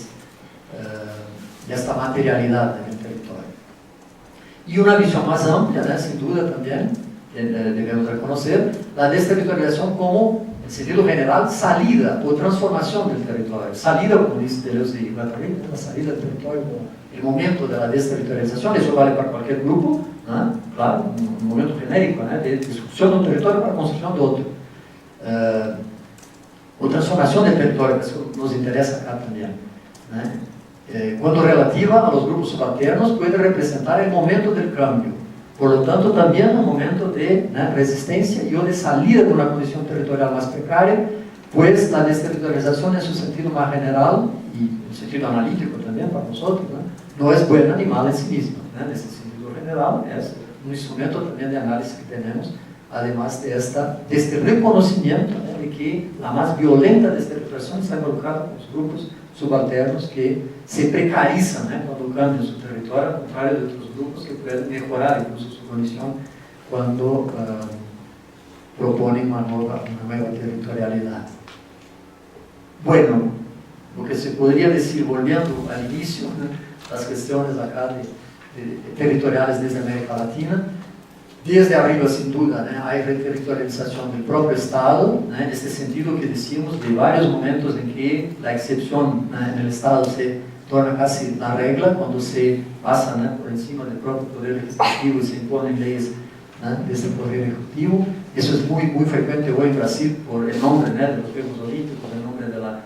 materialidad en el territorio. Y una visión más amplia, sin duda también, debemos reconocer, la desterritorialización como, en sentido general, salida o transformación del territorio. Salida, como dice Deleuze y Guattari, la salida del territorio como el momento de la desterritorialización. Eso vale para cualquier grupo, claro, un momento genérico, de destrucción de un territorio para construcción de otro. O transformación del territorio, que eso nos interesa acá también. Cuando relativa a los grupos subalternos, puede representar el momento del cambio. Por lo tanto, también un momento de resistencia y o de salida de una condición territorial más precaria, pues la desterritorialización en su sentido más general y en su sentido analítico también para nosotros, no es buena ni mala en sí misma. En ese sentido general, es un instrumento también de análisis que tenemos, además de este reconocimiento de que la más violenta desterritorialización está involucrada con los grupos subalternos que se precarizan cuando cambian su territorio, al contrario de otros grupos que pueden mejorar incluso su condición cuando proponen una nueva territorialidad. Bueno, lo que se podría decir, volviendo al inicio, las cuestiones acá de territoriales desde América Latina, desde arriba sin duda hay reterritorialización del propio Estado, en este sentido que decimos de varios momentos en que la excepción en el Estado se torna casi la regla, cuando se pasa por encima del propio poder legislativo y se imponen leyes desde el poder ejecutivo. Eso es muy frecuente hoy en Brasil por el nombre de los Juegos Olímpicos, el nombre de la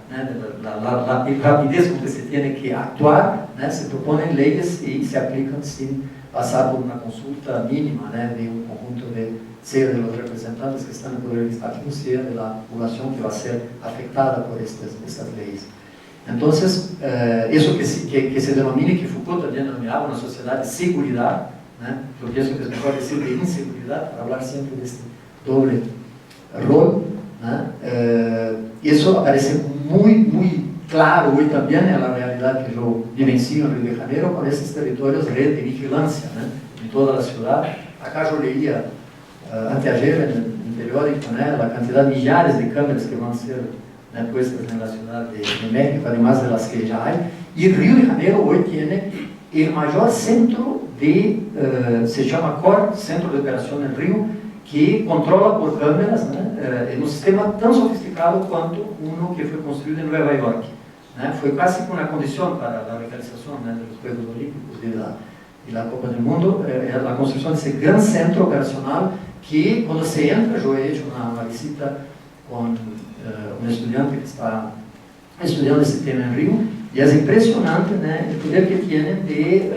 rapidez con que se tiene que actuar, se proponen leyes y se aplican sin pasar por una consulta mínima de un conjunto sea de los representantes que están en el poder legislativo, sea de la población que va a ser afectada por estas leyes. Entonces, eso que se denomina, y que Foucault también denominaba una sociedad de seguridad, yo pienso que es mejor decir de inseguridad, para hablar siempre de este doble rol, eso aparece muy claro hoy también en la realidad que yo vivencio en Río de Janeiro con esos territorios de vigilancia en toda la ciudad. Acá yo leía anteayer en el periódico la cantidad de millares de cámaras que van a ser puestas en la ciudad de México, además de las que ya hay. Y Río de Janeiro hoy tiene el mayor centro se llama COR, Centro de Operación en Río, que controla por cámaras en un sistema tan sofisticado cuanto uno que fue construido en Nueva York. Fue casi una condición para la realización de los Juegos Olímpicos y la Copa del Mundo, la construcción de ese gran centro operacional que cuando se entra, yo he hecho una visita con un estudiante que está estudiando ese tema en Río, y es impresionante el poder que tienen de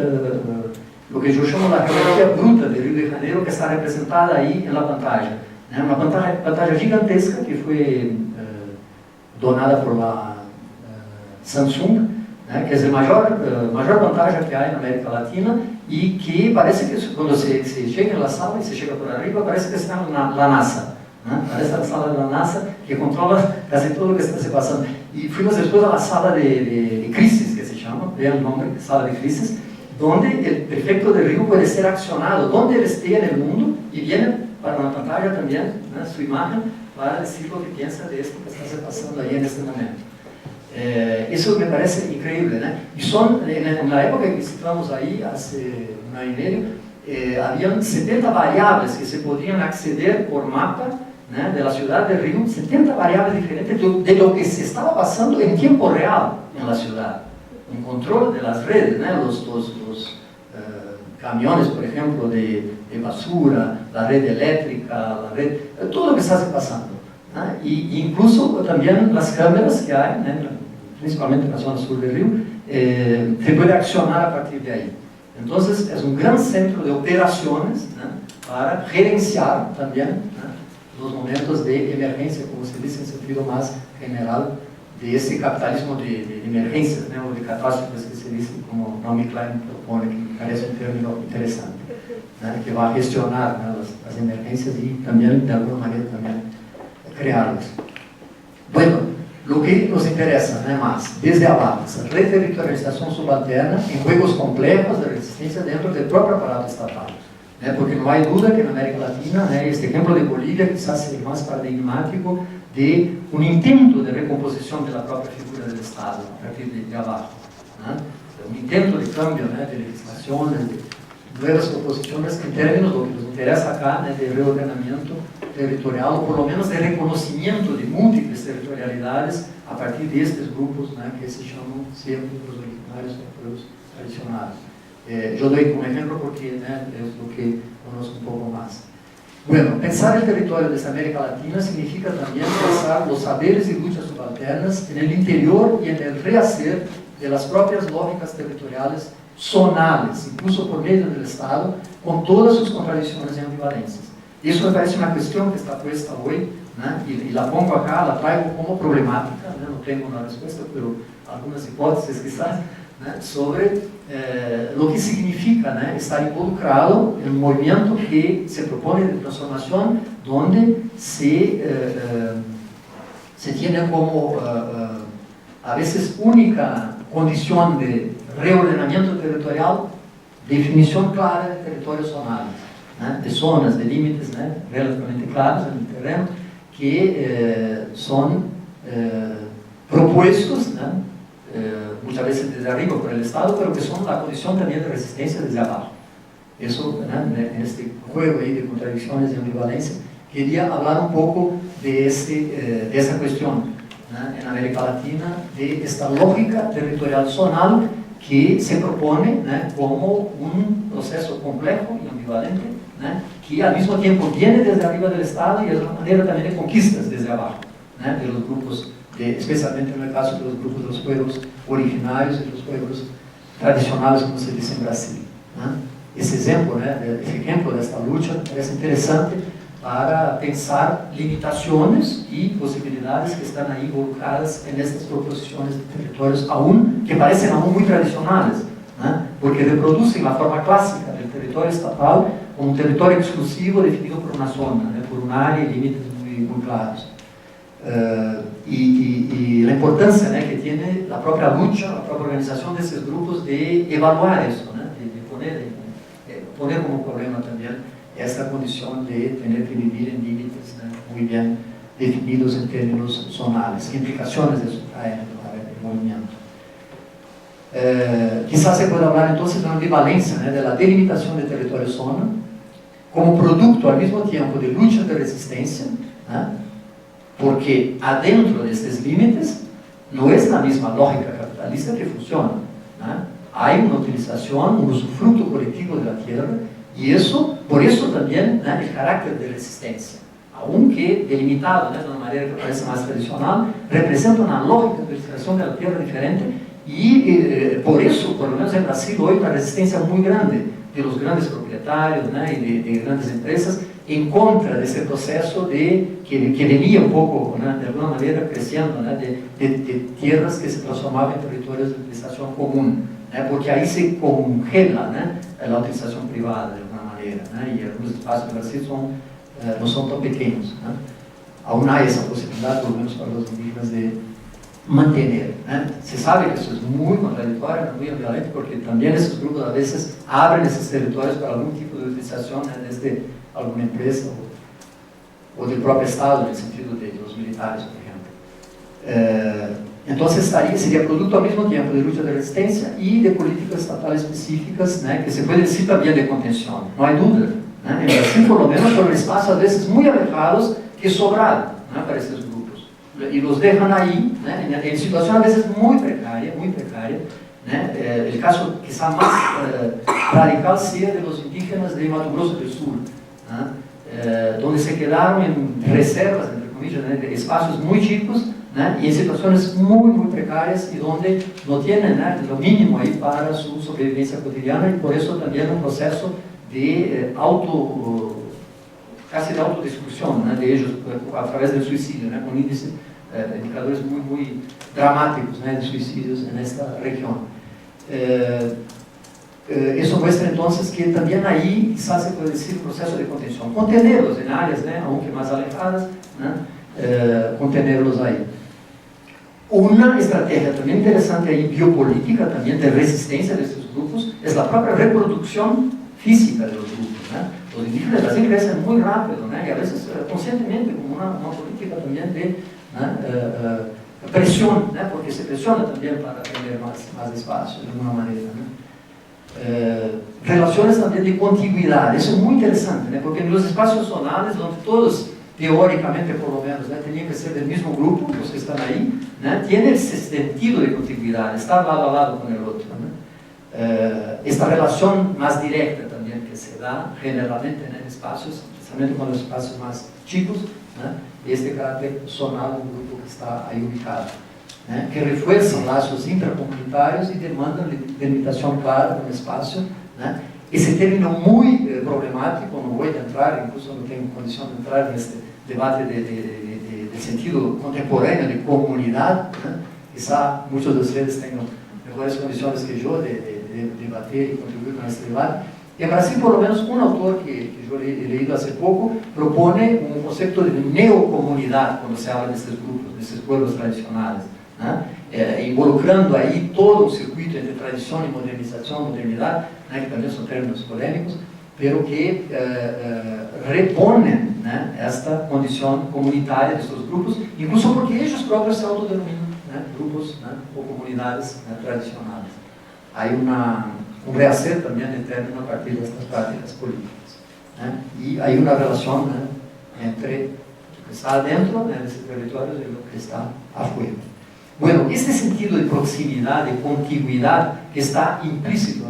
lo que yo llamo la geografía bruta de Río de Janeiro, que está representada ahí en la pantalla. Una pantalla gigantesca que fue donada por la Samsung, que es la mayor pantalla que hay en América Latina, y que parece que cuando se llega en la sala y se llega por arriba, parece que está en la NASA. Parece la sala de la NASA que controla casi todo lo que está pasando. Y fuimos después a la sala de crisis, que se llama, vean el nombre, sala de crisis, donde el prefecto de Río puede ser accionado, donde él esté en el mundo, y viene para la pantalla también su imagen para decir lo que piensa de esto que está pasando ahí en este momento. Eso me parece increíble, ¿no? Y son, en la época que visitamos ahí, hace un año y medio, habían 70 variables que se podían acceder por mapa, ¿no?, de la ciudad de Río, 70 variables diferentes de lo que se estaba pasando en tiempo real en la ciudad. Un control de las redes, ¿no?, los camiones, por ejemplo, de basura, la red eléctrica, la red, todo lo que está pasando, ¿no? Y incluso también las cámaras que hay, ¿no?, principalmente en la zona sur de Río, se puede accionar a partir de ahí. Entonces es un gran centro de operaciones, ¿no?, para gerenciar también, ¿no?, los momentos de emergencia, como se dice en sentido más general, de ese capitalismo de emergencias, ¿no?, o de catástrofes que se dice, como Naomi Klein propone, que me parece un término interesante, ¿no?, que va a gestionar, ¿no?, las emergencias y también, de alguna manera, también crearlas. Bueno, lo que nos interesa, ¿no?, más, desde abajo, esa reterritorialización subalterna en juegos complejos de resistencia dentro del propio aparato estatal. Porque no hay duda que en América Latina, este ejemplo de Bolivia quizás sea más paradigmático de un intento de recomposición de la propia figura del Estado a partir de abajo, un intento de cambio, de legislación, de nuevas proposiciones en términos de lo que nos interesa acá, de reordenamiento territorial, o por lo menos de reconocimiento de múltiples territorialidades a partir de estos grupos, que se llaman siempre los originarios o pueblos tradicionales. Yo doy como ejemplo porque es lo que conozco un poco más. Bueno, pensar el territorio de América Latina significa también pensar los saberes y luchas subalternas en el interior y en el rehacer de las propias lógicas territoriales zonales, incluso por medio del Estado, con todas sus contradicciones y ambivalencias. Eso me parece una cuestión que está puesta hoy, y la pongo acá, la traigo como problemática, no tengo una respuesta, pero algunas hipótesis quizás, sobre lo que significa, estar involucrado en un movimiento que se propone de transformación, donde se tiene como a veces única condición de reordenamiento territorial, definición clara de territorios zonales, de zonas, de límites relativamente claros en el terreno, que son propuestos, muchas veces desde arriba por el Estado, pero que son la condición también de resistencia desde abajo. Eso, en este juego ahí de contradicciones y ambivalencia, quería hablar un poco de esa cuestión, en América Latina, de esta lógica territorial zonal que se propone, como un proceso complejo y ambivalente, que al mismo tiempo viene desde arriba del Estado y es una manera también de conquistas desde abajo, de los grupos, especialmente en el caso de los grupos de los pueblos originarios y los pueblos tradicionales, como se dice en Brasil. Ese ejemplo de esta lucha me parece interesante para pensar limitaciones y posibilidades que están ahí involucradas en estas proposiciones de territorios que parecen aún muy tradicionales, porque reproducen la forma clásica del territorio estatal como un territorio exclusivo definido por una zona, por un área y límites muy claros. Y la importancia que tiene la propia lucha, la propia organización de esos grupos de evaluar eso, de poner como problema también esta condición de tener que vivir en límites muy bien definidos en términos zonales. ¿Qué implicaciones eso trae en el movimiento? Quizás se pueda hablar entonces de una ambivalencia, de la delimitación de territorio-zona como producto al mismo tiempo de lucha de resistencia, porque adentro de estos límites no es la misma lógica capitalista que funciona. Hay una utilización, un usufructo colectivo de la tierra, y por eso también el carácter de resistencia, aunque delimitado de una manera que parece más tradicional, representa una lógica de utilización de la tierra diferente, y por eso, por lo menos en Brasil, hoy una resistencia muy grande de los grandes propietarios y de grandes empresas en contra de ese proceso que venía un poco, de alguna manera, creciendo, de tierras que se transformaban en territorios de utilización común, porque ahí se congela la utilización privada de alguna manera, y algunos espacios de Brasil no son tan pequeños. Aún hay esa posibilidad, por lo menos para los indígenas, de mantener. Se sabe que eso es muy contradictorio, muy violento, porque también esos grupos a veces abren esos territorios para algún tipo de utilización desde alguna empresa o del propio Estado, en el sentido de los militares, por ejemplo. Entonces sería producto al mismo tiempo de lucha de resistencia y de políticas estatales específicas, que se puede decir también de contención, no hay duda. En Brasil, por lo menos, son espacios a veces muy alejados que sobraron para estos grupos. Y los dejan ahí, en situación a veces muy precaria, muy precaria. El caso quizá más radical sea de los indígenas de Mato Grosso del Sur, donde se quedaron en reservas, entre comillas, de espacios muy chicos, y en situaciones muy precarias y donde no tienen lo mínimo ahí para su sobrevivencia cotidiana, y por eso también un proceso de casi de autodestrucción de ellos a través del suicidio, con indicadores muy dramáticos de suicidios en esta región. Eso muestra entonces que también ahí quizás se puede decir un proceso de contención, contenerlos en áreas aunque más alejadas, contenerlos ahí. Una estrategia también interesante ahí, biopolítica también, de resistencia de estos grupos, es la propia reproducción física de los grupos. Los indígenas de Brasil crecen muy rápido, y a veces conscientemente, como una política también de presión, porque se presiona también para tener más espacio de alguna manera. Relaciones también de contiguidad, eso es muy interesante, porque en los espacios zonales, donde todos teóricamente por lo menos tenían que ser del mismo grupo, los que están ahí, tiene ese sentido de contiguidad, estar lado a lado con el otro. Esta relación más directa también que se da generalmente en espacios, especialmente con los espacios más chicos, este carácter zonal del grupo que está ahí ubicado, que refuerzan lazos intracomunitarios y demandan delimitación clara de un espacio. Ese término muy problemático, no voy a entrar, incluso no tengo condición de entrar en este debate del sentido contemporáneo de comunidad. Quizá muchos de ustedes tengan mejores condiciones que yo de debater y contribuir con este debate. En Brasil, por lo menos, un autor que yo he leído hace poco propone un concepto de neocomunidad cuando se habla de estos grupos, de estos pueblos tradicionales, involucrando ahí todo un circuito entre tradición y modernización, modernidad, que también son términos polémicos, pero que reponen esta condición comunitaria de estos grupos, incluso porque ellos propios se autodenominan grupos o comunidades tradicionales. Hay un rehacer también de término a partir de estas prácticas políticas. Y hay una relación entre lo que está adentro de ese territorio y lo que está afuera. Bueno, este sentido de proximidad, de contiguidad que está implícito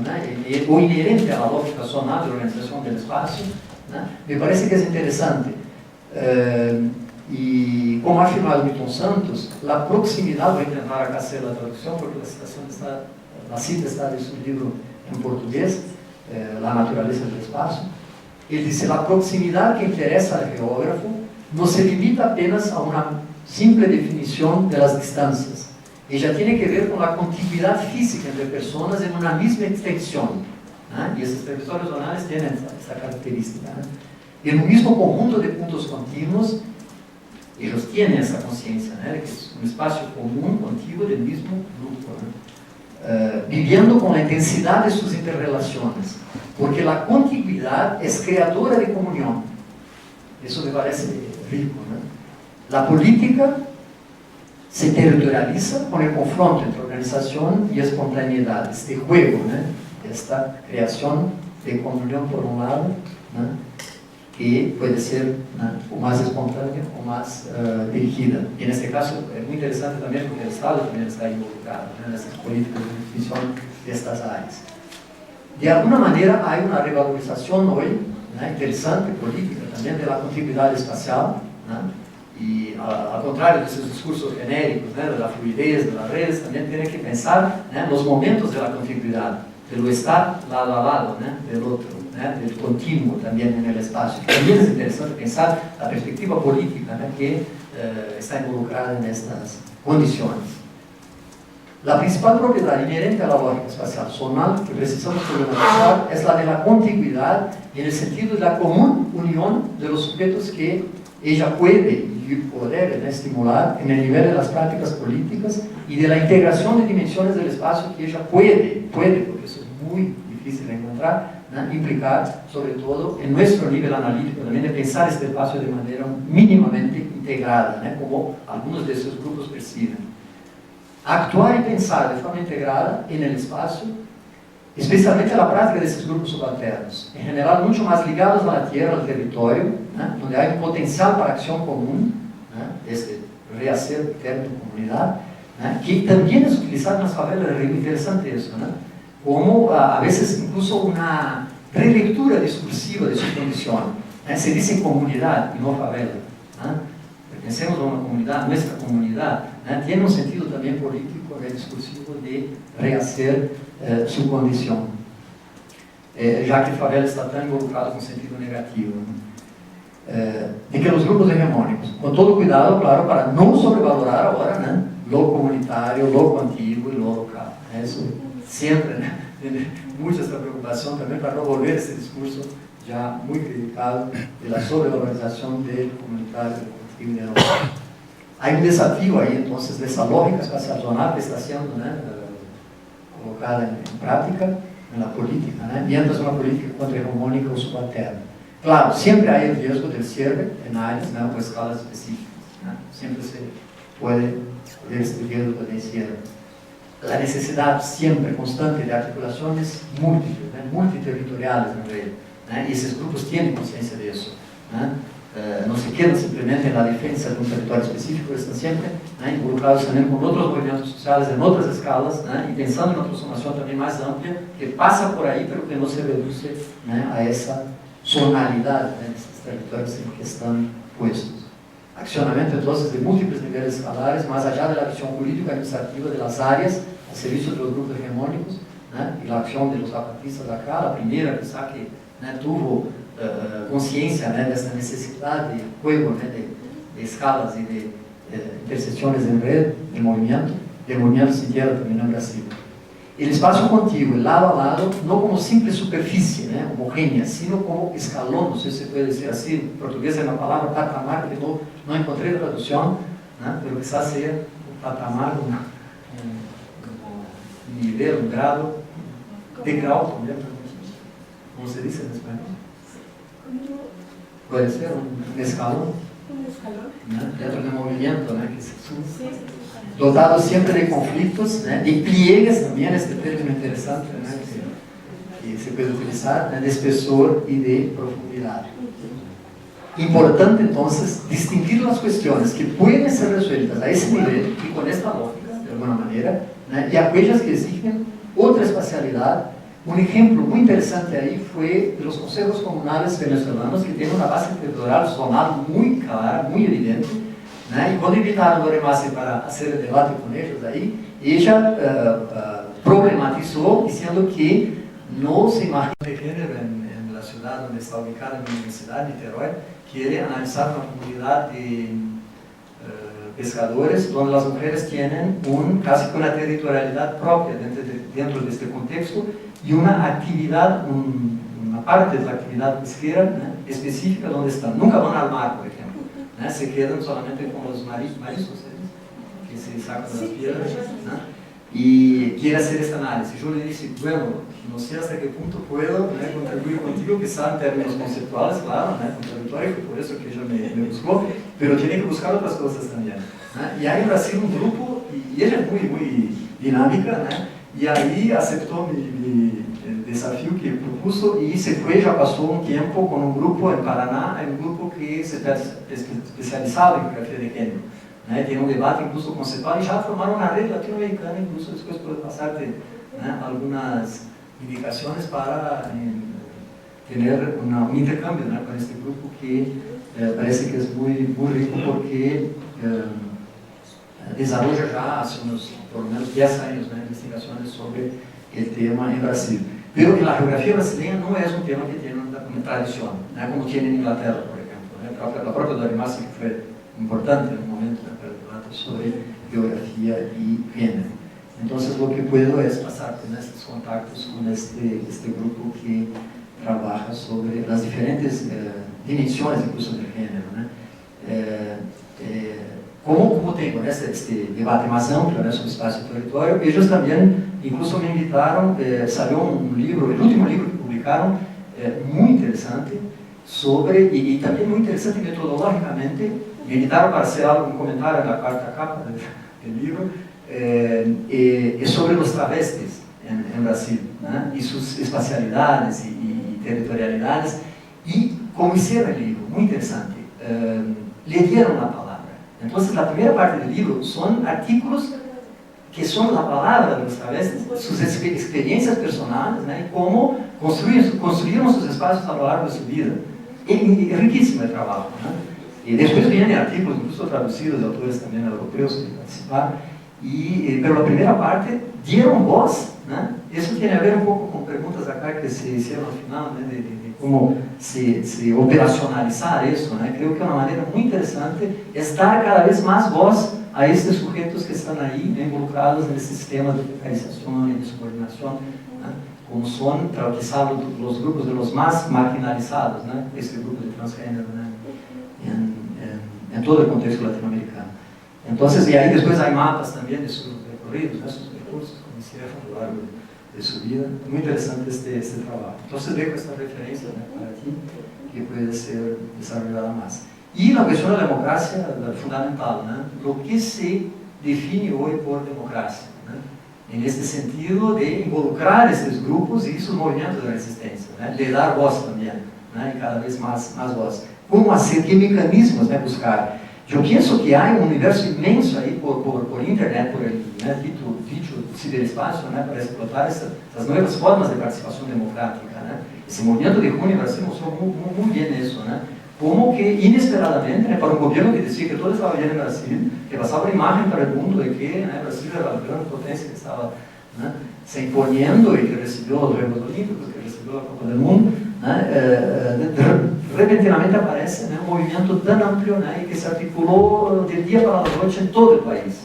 o inherente a la lógica zonal de organización del espacio, me parece que es interesante. Y como ha afirmado Milton Santos, la proximidad, voy a intentar acá hacer la traducción porque la cita está de su libro en portugués, La naturaleza del espacio. Él dice: la proximidad que interesa al geógrafo no se limita apenas a una simple definición de las distancias. Ella tiene que ver con la contiguidad física entre personas en una misma extensión. Y esos territorios zonales tienen esta característica. En un mismo conjunto de puntos continuos, ellos tienen esa conciencia, que es un espacio común, contiguo del mismo grupo, viviendo con la intensidad de sus interrelaciones, porque la contiguidad es creadora de comunión. Eso me parece rico. La política se territorializa con el confronto entre organización y espontaneidad, este juego, esta creación de comunión por un lado, que puede ser o más espontánea o más dirigida. Y en este caso es muy interesante también porque el Estado también está involucrado en estas políticas de definición de estas áreas. De alguna manera hay una revalorización hoy, interesante, política también, de la contiguidad espacial, y al contrario de esos discursos genéricos, de la fluidez de las redes, también tienen que pensar los momentos de la contiguidad, de lo estar lado a lado del otro, del continuo también en el espacio. También es interesante pensar la perspectiva política que está involucrada en estas condiciones. La principal propiedad inherente a la lógica espacial zonal que precisamos problematizar es la de la contiguidad en el sentido de la común unión de los sujetos que ella puede y poder estimular en el nivel de las prácticas políticas y de la integración de dimensiones del espacio que ella puede, porque eso es muy difícil de encontrar, implicar, sobre todo en nuestro nivel analítico, también de pensar este espacio de manera mínimamente integrada, como algunos de esos grupos perciben. actuar y pensar de forma integrada en el espacio, especialmente la práctica de esses grupos subalternos, en general mucho más ligados a la tierra, al territorio, donde hay un potencial para acción común, este rehacer el término comunidad, que también es utilizado en las favelas. Es muy interesante eso, como a veces incluso una relectura discursiva de su condición. Se dice comunidad y no favela. Pertenecemos a una comunidad, nuestra comunidad, tiene un sentido también político y discursivo de rehacer su condición, ya que favela está tan involucrada con sentido negativo. De que los grupos hegemónicos, con todo cuidado, claro, para no sobrevalorar ahora lo comunitario, lo antiguo y lo local. Eso siempre tiene mucha esta preocupación también para no volver ese discurso ya muy criticado de la sobrevalorización del comunitario, del colectivo y del local. Hay un desafío ahí entonces de esa lógica espacial-zonal que está siendo colocada en práctica en la política, mientras una política contrahegemónica o subalterna. Claro, siempre hay el riesgo del cierre en áreas o escalas específicas. Siempre se puede ver este riesgo de cierre. La necesidad siempre constante de articulaciones múltiples, multiterritoriales en realidad, y esos grupos tienen conciencia de eso. No se quedan simplemente en la defensa de un territorio específico, están siempre involucrados también con otros movimientos sociales en otras escalas, y pensando en una transformación también más amplia que pasa por ahí, pero que no se reduce a esa zonalidad de estos territorios en que están puestos. Accionamiento entonces de múltiples niveles escalares, más allá de la acción política administrativa de las áreas al servicio de los grupos hegemónicos, y la acción de los zapatistas acá, la primera quizá que tuvo conciencia de esta necesidad de juego, de escalas y de intersecciones en red, de movimiento sin tierra también en Brasil. El espacio contiguo, lado a lado, no como simple superficie homogénea, sino como escalón, no sé si se puede decir así, en portugués hay una palabra patamar que no encontré traducción, pero quizás sea un patamar, un nivel, un grado, degrau también, como se dice en español. Puede ser un escalón, dentro del movimiento que se sube. Dotado siempre de conflictos, de pliegues también, este término interesante que se puede utilizar, de espesor y de profundidad. Importante entonces distinguir las cuestiones que pueden ser resueltas a ese nivel y con esta lógica, de alguna manera, y aquellas que exigen otra espacialidad. Un ejemplo muy interesante ahí fue de los consejos comunales venezolanos, que tienen una base territorial zonal muy clara, muy evidente. Y cuando invitaron a Dora Massi para hacer el debate con ellos ahí, ella problematizó diciendo que no se imagina de género en la ciudad donde está ubicada mi universidad, Niterói, quiere analizar una comunidad de pescadores donde las mujeres tienen casi una territorialidad propia dentro de este contexto y una actividad, una parte de la actividad pesquera específica donde están. Nunca van al mar, por ejemplo. Se quedan solamente con los mariscos que se sacan de las piedras, y quiere hacer esta análisis. Yo le dije, bueno, no sé hasta qué punto puedo contribuir contigo, quizá en términos conceptuales, claro, contradictorio, por eso que ella me buscó, pero tiene que buscar otras cosas también. Y hay en Brasil un grupo, y ella es muy dinámica, y ahí aceptó el desafío que propuso y se fue, ya pasó un tiempo con un grupo en Paraná, hay un grupo que se está especializado en geografía de género, tiene un debate incluso conceptual y ya formaron una red latinoamericana, incluso después puedo pasarte algunas indicaciones para tener un intercambio con este grupo que parece que es muy, muy rico porque desarrolla ya hace unos por lo menos 10 años investigaciones sobre el tema en Brasil. Pero que la geografía brasileña no es un tema que tiene una tradición, como tiene en Inglaterra, por ejemplo. La propia Dora Massi, que fue importante en un momento para el debate sobre geografía y género. Entonces lo que puedo es pasarte estos contactos con este grupo que trabaja sobre las diferentes dimensiones incluso del género. Como tengo este debate más amplio sobre espacio y territorio, ellos también incluso me invitaron, salió un libro, el último libro que publicaron, muy interesante, sobre, y también muy interesante metodológicamente, me invitaron para hacer un comentario en la cuarta capa del libro, es sobre los travestis en Brasil, ¿no? Y sus espacialidades y territorialidades. Y como hicieron el libro, muy interesante, le dieron la palabra. Entonces la primera parte del libro son artículos que son la palabra de los travestis, sus experiencias personales, ¿no? Y cómo construyeron sus espacios a lo largo de su vida. Es riquísimo el trabajo, ¿no? Y después vienen artículos, incluso traducidos de autores también europeos que participaron. Pero la primera parte dieron voz, ¿no? Eso tiene a ver un poco con preguntas acá que se hicieron al final, ¿no? de cómo se operacionalizar eso, ¿no? Creo que una manera muy interesante es dar cada vez más voz a estos sujetos que están ahí, ¿no? Involucrados en este sistema de precarización y de subordinación, ¿no? Como son, claro, quizá los grupos de los más marginalizados, ¿no? Este grupo de transgénero, ¿no? En todo el contexto latinoamericano. Entonces, y ahí después hay mapas también de sus recorridos, ¿no? Sus recursos, como hicieron a lo largo de su vida. Muy interesante este trabajo. Entonces dejo esta referencia, ¿no? Para ti, que puede ser desarrollada más. Y la cuestión de la democracia, fundamental, ¿no? Lo que se define hoy por democracia, ¿no? En este sentido de involucrar estos grupos y sus movimientos de resistencia, ¿no? De dar voz también, ¿no? Y cada vez más voz. ¿Cómo hacer? ¿Qué mecanismos, ¿no? Buscar? Yo pienso que hay un universo inmenso ahí por internet, por el, ¿no? dicho ciberespacio, ¿no? Para explotar estas nuevas formas de participación democrática, ¿no? Ese movimiento de junio en Brasil mostró muy bien eso, ¿no? Como que inesperadamente, ¿no? Para un gobierno que decía que todo estaba bien en Brasil, que pasaba una imagen para el mundo de que, ¿no? Brasil era la gran potencia que estaba, ¿no? Se imponiendo y que recibió los Juegos Olímpicos, que recibió la Copa del Mundo, ¿no? Repentinamente aparece, ¿no? Un movimiento tan amplio, ¿no? Y que se articuló de día para la noche en todo el país,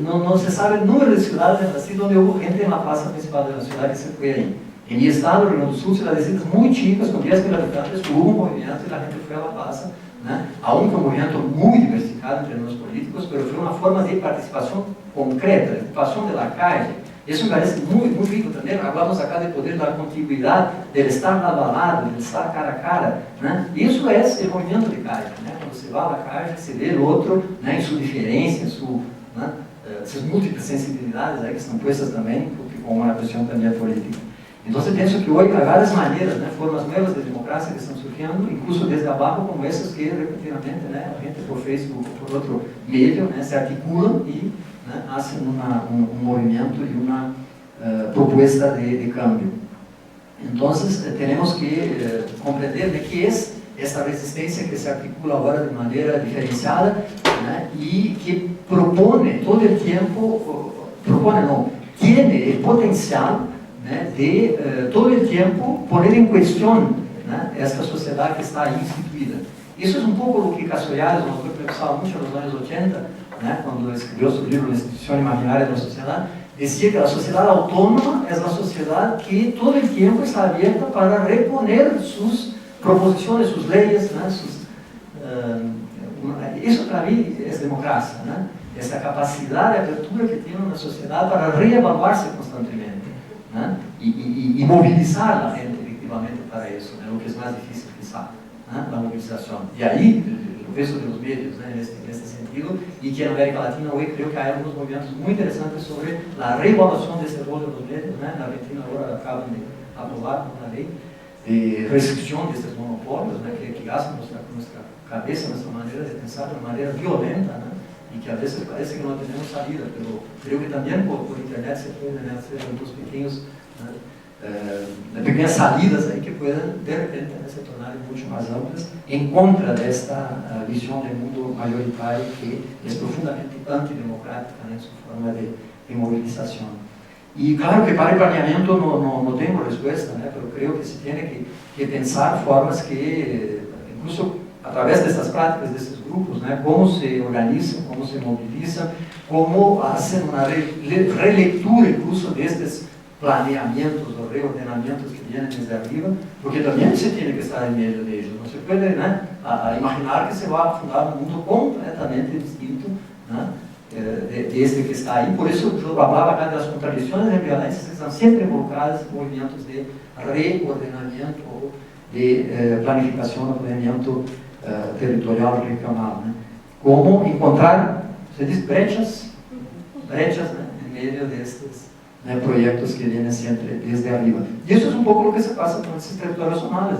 ¿no? No se sabe el número de ciudades en Brasil donde hubo gente en la plaza principal de la ciudad que se fue ahí. En mi estado, Rio Grande do Sul, ciudades muy chicas, con 10.000 habitantes, hubo un movimiento y la gente fue a la plaza, ¿no? Aunque un movimiento muy diversificado entre los políticos, pero fue una forma de participación concreta, de ocupación de la calle. Eso me parece muy rico también. Hablamos acá de poder dar continuidad, del estar lado a lado, del estar cara a cara, ¿no? Y eso es el movimiento de calle, ¿no? Cuando se va a la calle, se ve el otro, ¿no? En su diferencia, en su, ¿no? Sus múltiples sensibilidades ahí que están puestas también, porque como una cuestión también política. Entonces pienso que hoy hay varias maneras, ¿no? Formas nuevas de democracia que están surgiendo, incluso desde abajo, como esas que repentinamente, ¿no? La gente por Facebook o por otro medio, ¿no? Se articulan y, ¿no? Hacen un movimiento y una propuesta de cambio. Entonces tenemos que comprender de qué es esta resistencia que se articula ahora de manera diferenciada, ¿no? Y que propone todo el tiempo, tiene el potencial, ¿no? De todo el tiempo poner en cuestión, ¿no? Esta sociedad que está ahí instituida. Eso es un poco lo que Cassollares, un autor que pensaba mucho en los años 80, ¿no? Cuando escribió su libro La institución imaginaria de la sociedad, decía que la sociedad autónoma es la sociedad que todo el tiempo está abierta para reponer sus proposiciones, sus leyes, ¿no? Eso para mí es democracia, ¿no? Esta capacidad de apertura que tiene una sociedad para reevaluarse constantemente, ¿no? Y movilizar a la gente efectivamente para eso, ¿no? Lo que es más difícil quizá, ¿no? La movilización. Y ahí el peso de los medios, ¿no? En este sentido, y que en América Latina hoy creo que hay algunos movimientos muy interesantes sobre la reevaluación de este rol de los medios, ¿no? En Argentina ahora acaban de aprobar una ley de restricción de estos monopolios, ¿no? que hacen nuestra cabeza, nuestra manera de pensar de manera violenta, ¿no? Y que a veces parece que no tenemos salida, pero creo que también por internet se pueden hacer algunos pequeñas salidas ahí que puedan de repente se tornar mucho más amplias en contra de esta visión del mundo mayoritario que es profundamente antidemocrática en su forma de movilización. Y claro que para el planeamiento no tengo respuesta, ¿no? Pero creo que se tiene que pensar formas que, incluso a través de estas prácticas, de estos grupos, ¿no? Cómo se organizan, cómo se movilizan, cómo hacen una relectura incluso de estos planeamientos o reordenamientos que vienen desde arriba, porque también se tiene que estar en medio de ellos. No se puede, ¿no? a imaginar que se va a fundar un mundo completamente distinto, ¿no? De este que está ahí. Por eso yo hablaba acá de las contradicciones de violencia que están siempre involucradas en movimientos de reordenamiento o de planificación o planeamiento territorial regional, ¿no? Cómo encontrar se dice brechas, en medio de estos proyectos que vienen siempre desde arriba. Y eso es un poco lo que se pasa con estos territorios zonales,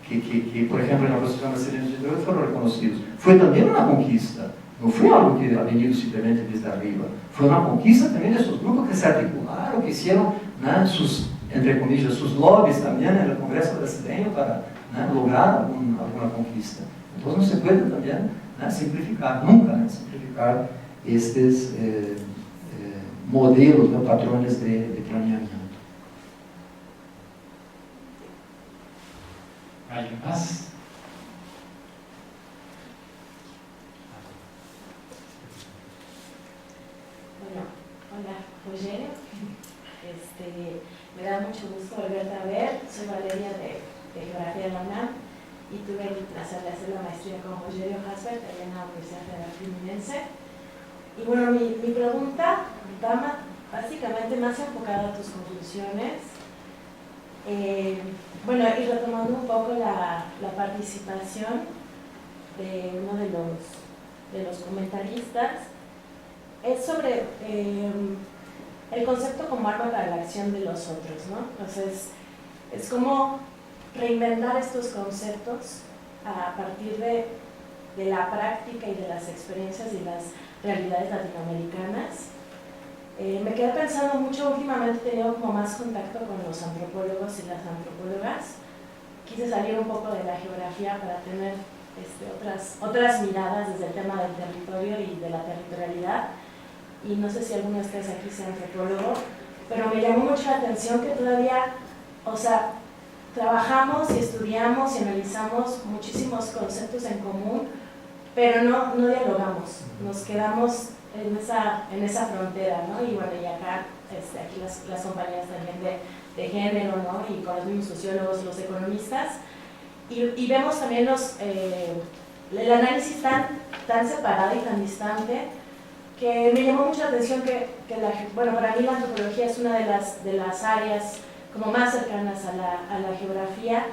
que por ejemplo en la Constitución brasileña de 88 fueron reconocidos. Fue también una conquista, no fue algo que ha venido simplemente desde arriba, fue una conquista también de esos grupos que se articularon, que hicieron sus, entre comillas, sus lobbies también en el Congreso brasileño para lograr alguna conquista. Entonces no se puede también simplificar, nunca simplificar estos modelos, patrones de planeamiento. ¿Alguien más? Bueno, hola, Rogelio. Me da mucho gusto volverte a ver. Soy Valeria de Geografía de la UNAM y tuve el placer de hacer la maestría con Rogelio Hasberg allá en la Universidad Federal Fluminense. Y bueno, mi pregunta va básicamente más enfocada a tus conclusiones. Bueno, y retomando un poco la participación de uno de los comentaristas, es sobre el concepto como arma para la acción de los otros, ¿no? Entonces, es como reinventar estos conceptos a partir de la práctica y de las experiencias y las realidades latinoamericanas. Me quedé pensando mucho, últimamente he tenido como más contacto con los antropólogos y las antropólogas. Quise salir un poco de la geografía para tener otras miradas desde el tema del territorio y de la territorialidad. Y no sé si alguno de ustedes aquí sea antropólogo, pero me llamó mucho la atención que todavía, o sea, trabajamos y estudiamos y analizamos muchísimos conceptos en común, pero no dialogamos, nos quedamos en esa frontera, ¿no? Y bueno, y acá, aquí las compañeras también de género, ¿no? Y con los mismos sociólogos, los economistas, y vemos también el análisis tan separado y tan distante, que me llamó mucho la atención bueno, para mí la antropología es una de las áreas como más cercanas a la geografía,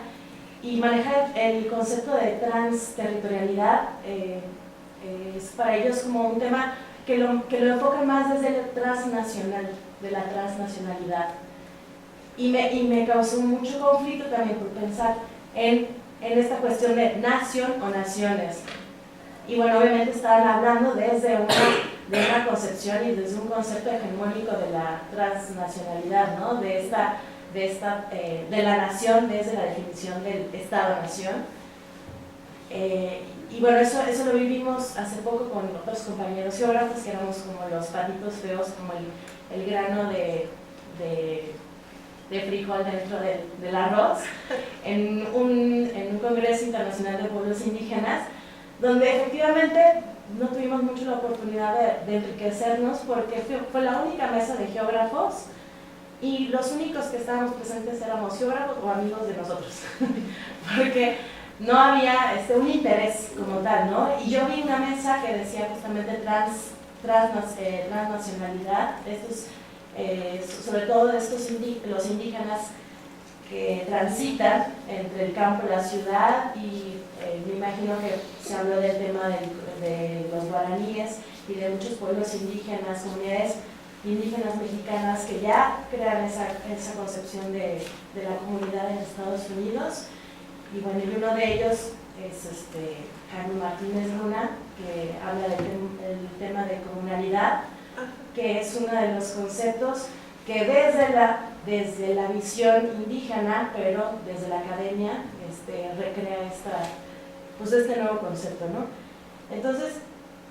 y manejar el concepto de transterritorialidad es para ellos como un tema que lo enfocan más desde el transnacional, de la transnacionalidad. Y me causó mucho conflicto también por pensar en esta cuestión de nación o naciones. Y bueno, obviamente estaban hablando desde una concepción y desde un concepto hegemónico de la transnacionalidad, ¿no? De la nación desde la definición del Estado-nación. Y bueno, eso lo vivimos hace poco con otros compañeros geógrafos, que éramos como los patitos feos, como el grano de frijol dentro del arroz, en un congreso internacional de pueblos indígenas, donde efectivamente no tuvimos mucho la oportunidad de enriquecernos, porque fue la única mesa de geógrafos y los únicos que estábamos presentes éramos geógrafos o amigos de nosotros, porque no había un interés como tal, ¿no? Y yo vi una mesa que decía justamente transnacionalidad, sobre todo los indígenas que transitan entre el campo y la ciudad, y me imagino que se habló del tema de los guaraníes y de muchos pueblos indígenas, comunidades indígenas mexicanas que ya crean esa concepción de la comunidad en Estados Unidos. Y bueno, y uno de ellos es Jaime Martínez Luna, que habla del tema de comunalidad, que es uno de los conceptos que desde la visión indígena, pero desde la academia, recrea este nuevo concepto, ¿no? Entonces,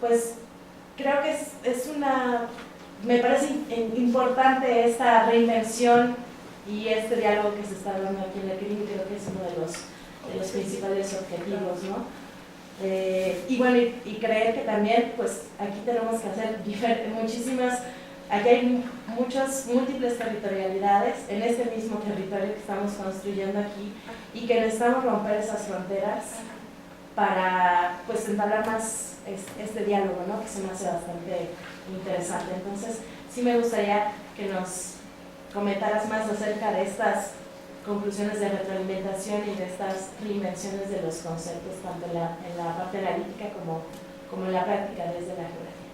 pues creo que me parece importante esta reinvención y este diálogo que se está dando aquí en la CRIM. Creo que es uno de los principales objetivos, ¿no? Y bueno, y creer que también, pues aquí tenemos que hacer aquí hay múltiples territorialidades en este mismo territorio que estamos construyendo aquí, y que necesitamos romper esas fronteras para pues entablar más este diálogo, ¿no? Que se me hace bastante interesante. Entonces sí me gustaría que nos comentaras más acerca de estas conclusiones de retroalimentación y de estas reinvenciones de los conceptos, tanto en la parte analítica como en la práctica desde la geografía.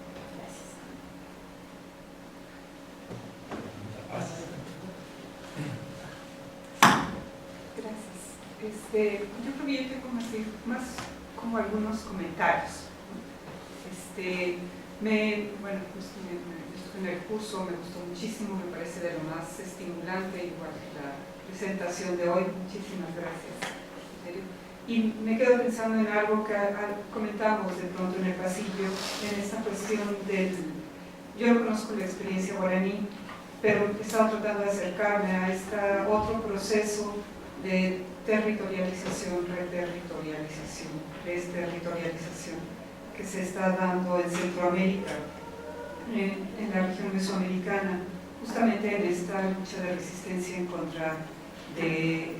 Yo creo que yo tengo más como algunos comentarios. Bueno, pues en el curso me gustó muchísimo, me parece de lo más estimulante, igual que la presentación de hoy. Muchísimas gracias. ¿En serio? Y me quedo pensando en algo que comentamos de pronto en el pasillo, en esta cuestión del... Yo no conozco la experiencia guaraní, pero he estado tratando de acercarme a este otro proceso de territorialización, reterritorialización, desterritorialización que se está dando en Centroamérica, en la región mesoamericana, justamente en esta lucha de resistencia en contra de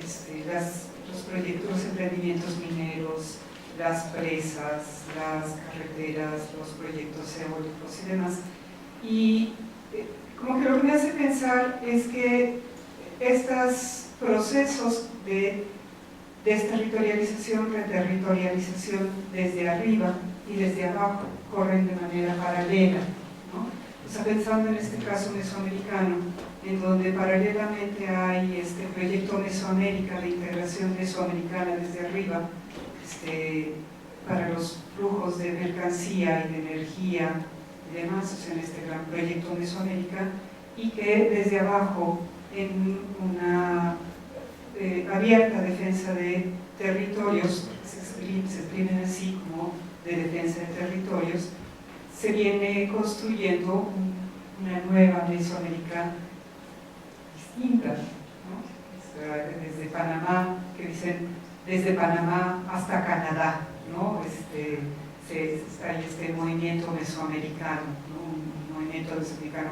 los proyectos, los emprendimientos mineros, las presas, las carreteras, los proyectos eólicos y demás. Y como que lo que me hace pensar es que estos procesos de desterritorialización, reterritorialización desde arriba y desde abajo corren de manera paralela, ¿no? O sea, pensando en este caso mesoamericano, en donde paralelamente hay este proyecto Mesoamérica, de integración mesoamericana desde arriba, para los flujos de mercancía y de energía y demás, o sea, en este gran proyecto Mesoamérica, y que desde abajo, en una abierta defensa de territorios, se exprimen así como de defensa de territorios, se viene construyendo una nueva Mesoamérica distinta, ¿no? O sea, desde Panamá, que dicen desde Panamá hasta Canadá, ¿no? Hay este movimiento mesoamericano, ¿no? Un movimiento mesoamericano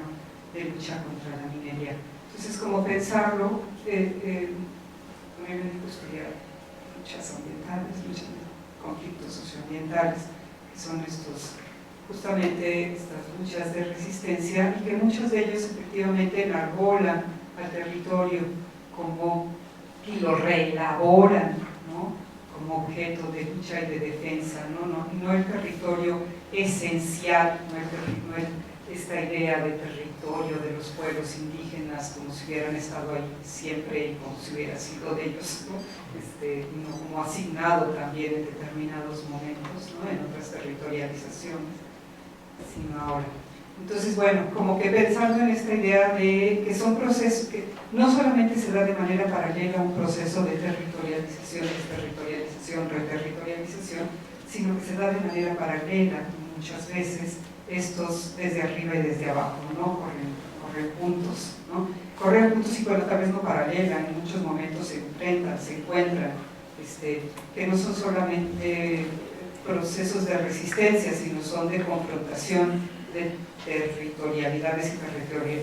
de lucha contra la minería. Entonces, como pensarlo, también me gustaría luchas ambientales, luchas de conflictos socioambientales, que son justamente estas luchas de resistencia, y que muchos de ellos efectivamente enarbolan al territorio y lo reelaboran, ¿no? Como objeto de lucha y de defensa, no el territorio esencial, no esta idea de territorio de los pueblos indígenas como si hubieran estado ahí siempre y como si hubiera sido de ellos, ¿no? No como asignado también en determinados momentos, ¿no? En otras territorializaciones, sino ahora. Entonces, bueno, como que pensando en esta idea de que son procesos que no solamente se da de manera paralela a un proceso de territorialización, desterritorialización, reterritorialización, sino que se da de manera paralela muchas veces, estos desde arriba y desde abajo, ¿no? Corren juntos, ¿no? Corren juntos y bueno, tal vez no paralelan, en muchos momentos se enfrentan, se encuentran, que no son solamente procesos de resistencia, sino son de confrontación de territorialidades y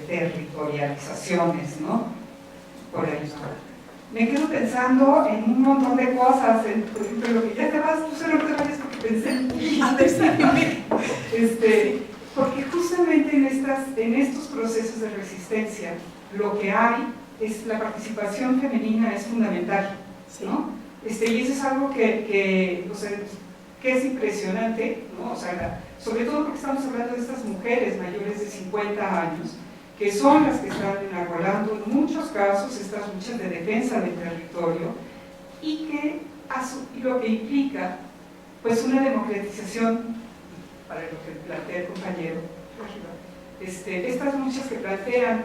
territorializaciones, ¿no? Por ahí no. Me quedo pensando en un montón de cosas, por ejemplo, lo que ya te vas, tú solo te vayas porque pensé en ti. Porque justamente en estos procesos de resistencia, lo que hay es la participación femenina es fundamental, ¿no? Y eso es algo que es impresionante, ¿no? O sea, sobre todo porque estamos hablando de estas mujeres mayores de 50 años, que son las que están enarbolando en muchos casos estas luchas de defensa del territorio y lo que implica pues una democratización, para lo que plantea el compañero, estas luchas que plantean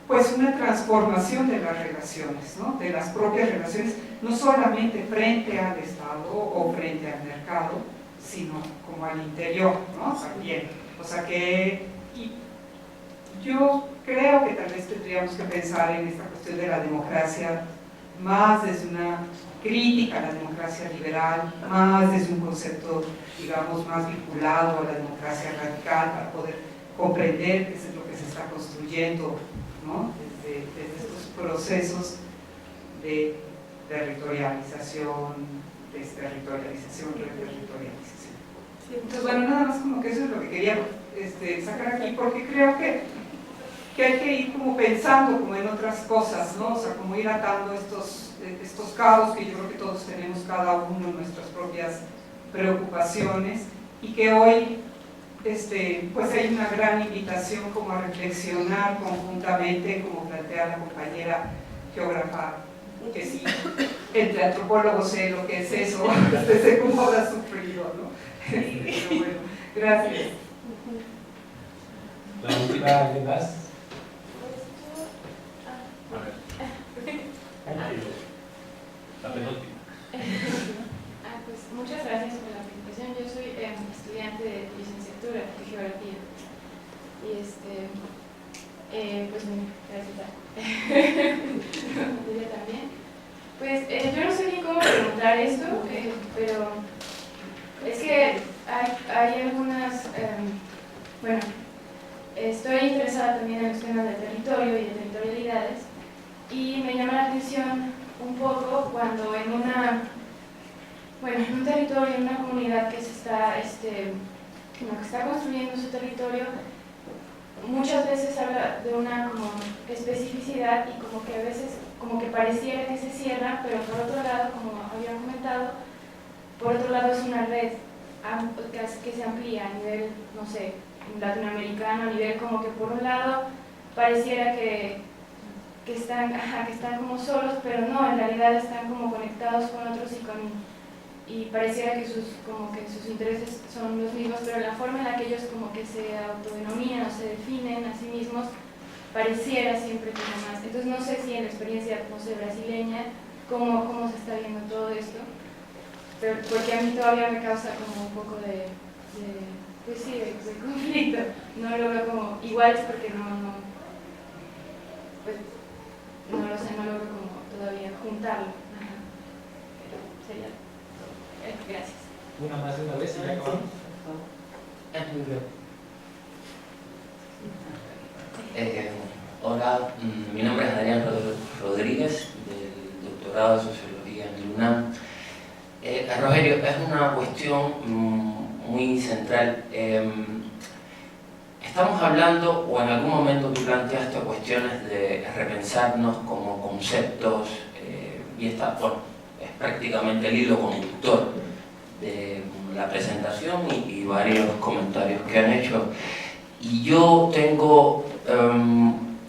pues una transformación de las relaciones, ¿no? De las propias relaciones, no solamente frente al Estado o frente al mercado, sino como al interior, ¿no? También. O sea que yo creo que tal vez tendríamos que pensar en esta cuestión de la democracia más desde una crítica a la democracia liberal, más desde un concepto, digamos, más vinculado a la democracia radical para poder comprender qué es lo que se está construyendo, ¿no? Desde estos procesos de territorialización, desterritorialización, reterritorialización. Entonces, bueno, nada más como que eso es lo que quería sacar aquí, porque creo que hay que ir como pensando como en otras cosas, ¿no? O sea, como ir atando estos cabos que yo creo que todos tenemos cada uno en nuestras propias preocupaciones, y que hoy pues hay una gran invitación como a reflexionar conjuntamente, como plantea la compañera geógrafa, que sí, entre antropólogos sé lo que es eso, sé cómo habrá sufrido, ¿no? Pero bueno, gracias. La última, ¿alguien más? La penúltima. Pues muchas gracias por la presentación. Yo soy estudiante de licenciatura de Geografía. Y pues gracias. Ella también. Pues yo no sé ni cómo preguntar esto, pero es que hay algunas, bueno, estoy interesada también en los temas del territorio y de territorialidades, y me llama la atención un poco cuando en un territorio, en una comunidad que se está, que está construyendo su territorio, muchas veces habla de una como especificidad y como que a veces como que pareciera que se cierra, pero por otro lado, como había comentado, por otro lado es una red que se amplía a nivel, no sé, latinoamericano, a nivel como que por un lado pareciera que están como solos, pero no, en realidad están como conectados con otros y pareciera que sus intereses son los mismos, pero la forma en la que ellos como que se autodenominan o se definen a sí mismos pareciera siempre como más. Entonces no sé si en la experiencia, no sé, brasileña, cómo se está viendo todo esto, pero porque a mí todavía me causa como un poco de conflicto. No lo veo como iguales porque pues, no lo sé, no logro como todavía juntarlo. Ajá. Pero sería todo. Gracias. Una más de una vez y ya acabamos. Hola, mi nombre es Adrián Rodríguez, del doctorado de Sociología en el UNAM. Rogelio, es una cuestión muy central. Estamos hablando, o en algún momento tú planteaste cuestiones de repensarnos como conceptos, y esta, bueno, es prácticamente el hilo conductor de la presentación y varios comentarios que han hecho. Y yo tengo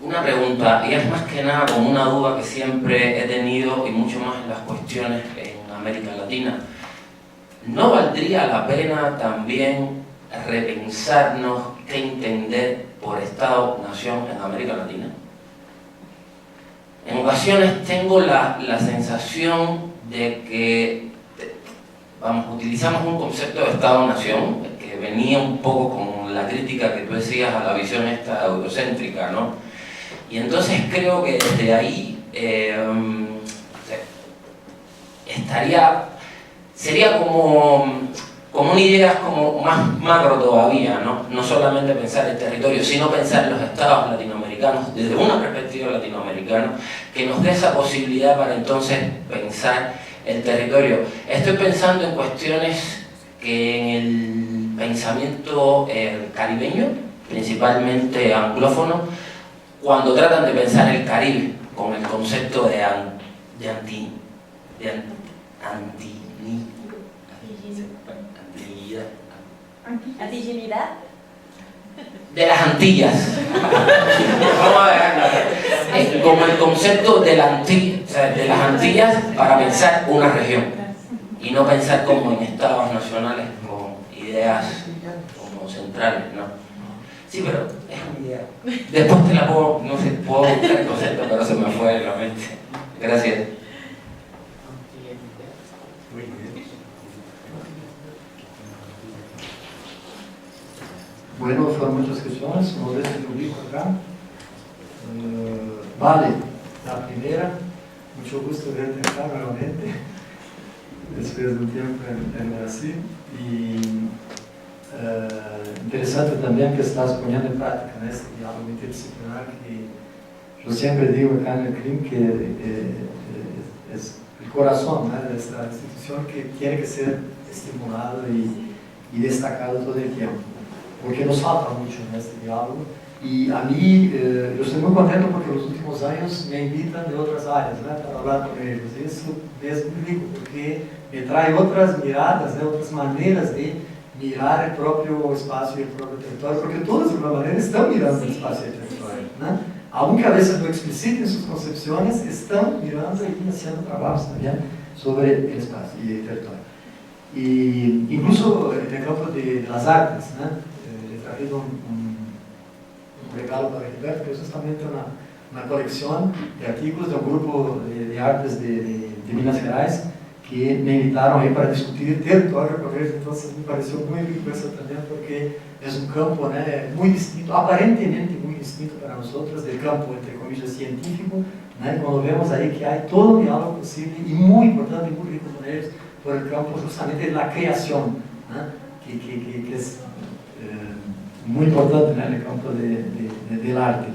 una pregunta, y es más que nada como una duda que siempre he tenido, y mucho más en las cuestiones en América Latina. ¿No valdría la pena también repensarnos qué entender por Estado-nación en América Latina? En ocasiones tengo la sensación de que utilizamos un concepto de Estado-nación que venía un poco con la crítica que tú decías a la visión esta eurocéntrica, ¿no? Y entonces creo que desde ahí sería como una idea como más macro todavía, ¿no? No solamente pensar el territorio, sino pensar los estados latinoamericanos desde una perspectiva latinoamericana que nos dé esa posibilidad para entonces pensar el territorio. Estoy pensando en cuestiones que en el pensamiento caribeño, principalmente anglófono, cuando tratan de pensar el Caribe con el concepto de ¿Antigenidad? de las Antillas. Vamos a ver, como el concepto de las Antillas para pensar una región y no pensar como en estados nacionales con ideas como centrales, ¿no? Sí, pero es una idea. Después te la puedo buscar el concepto, pero se me fue de la mente. Gracias. Bueno, fueron muchas cuestiones, no de este público acá. Vale, la primera, mucho gusto verte acá nuevamente, después de un tiempo en Brasil. Y interesante también que estás poniendo en práctica este diálogo interdisciplinar que yo siempre digo acá en el CRIM que es el corazón, ¿no?, de esta institución que tiene que ser estimulado y destacado todo el tiempo, porque nos falta mucho en este diálogo. Y a mí, yo estoy muy contento porque en los últimos años me invitan de otras áreas, ¿no?, para hablar con ellos. Y eso es muy rico porque me trae otras miradas, ¿no?, otras maneras de mirar el propio espacio y el propio territorio, porque todos de alguna manera están mirando el espacio y el territorio, ¿no? aunque a veces no expliciten sus concepciones, están mirando y haciendo trabajos también sobre el espacio y el territorio. Y incluso en el campo de las artes, ¿no? Le traje un regalo para Gilberto, que es justamente una colección de artículos de un grupo de artes de Minas Gerais, que me invitaron ahí para discutir territorio con ellos. Entonces me pareció muy rico eso también, porque es un campo, ¿no?, muy distinto, aparentemente muy distinto para nosotros del campo, entre comillas, científico, ¿no? Y cuando vemos ahí que hay todo un diálogo posible y muy importante y muy rico con ellos por el campo justamente de la creación, ¿no?, que es muy importante, ¿no?, en el campo del arte.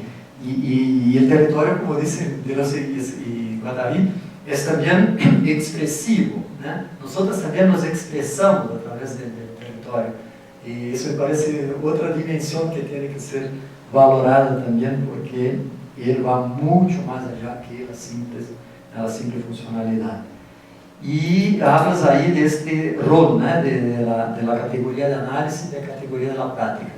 Y el territorio, como dicen Deleuze y Guattari, es también expresivo, ¿no? Nosotros también nos expresamos a través del territorio, y eso me parece otra dimensión que tiene que ser valorada también, porque él va mucho más allá que la simple funcionalidad. Y hablas ahí de este rol, ¿no?, de la categoría de análisis y de la categoría de la práctica.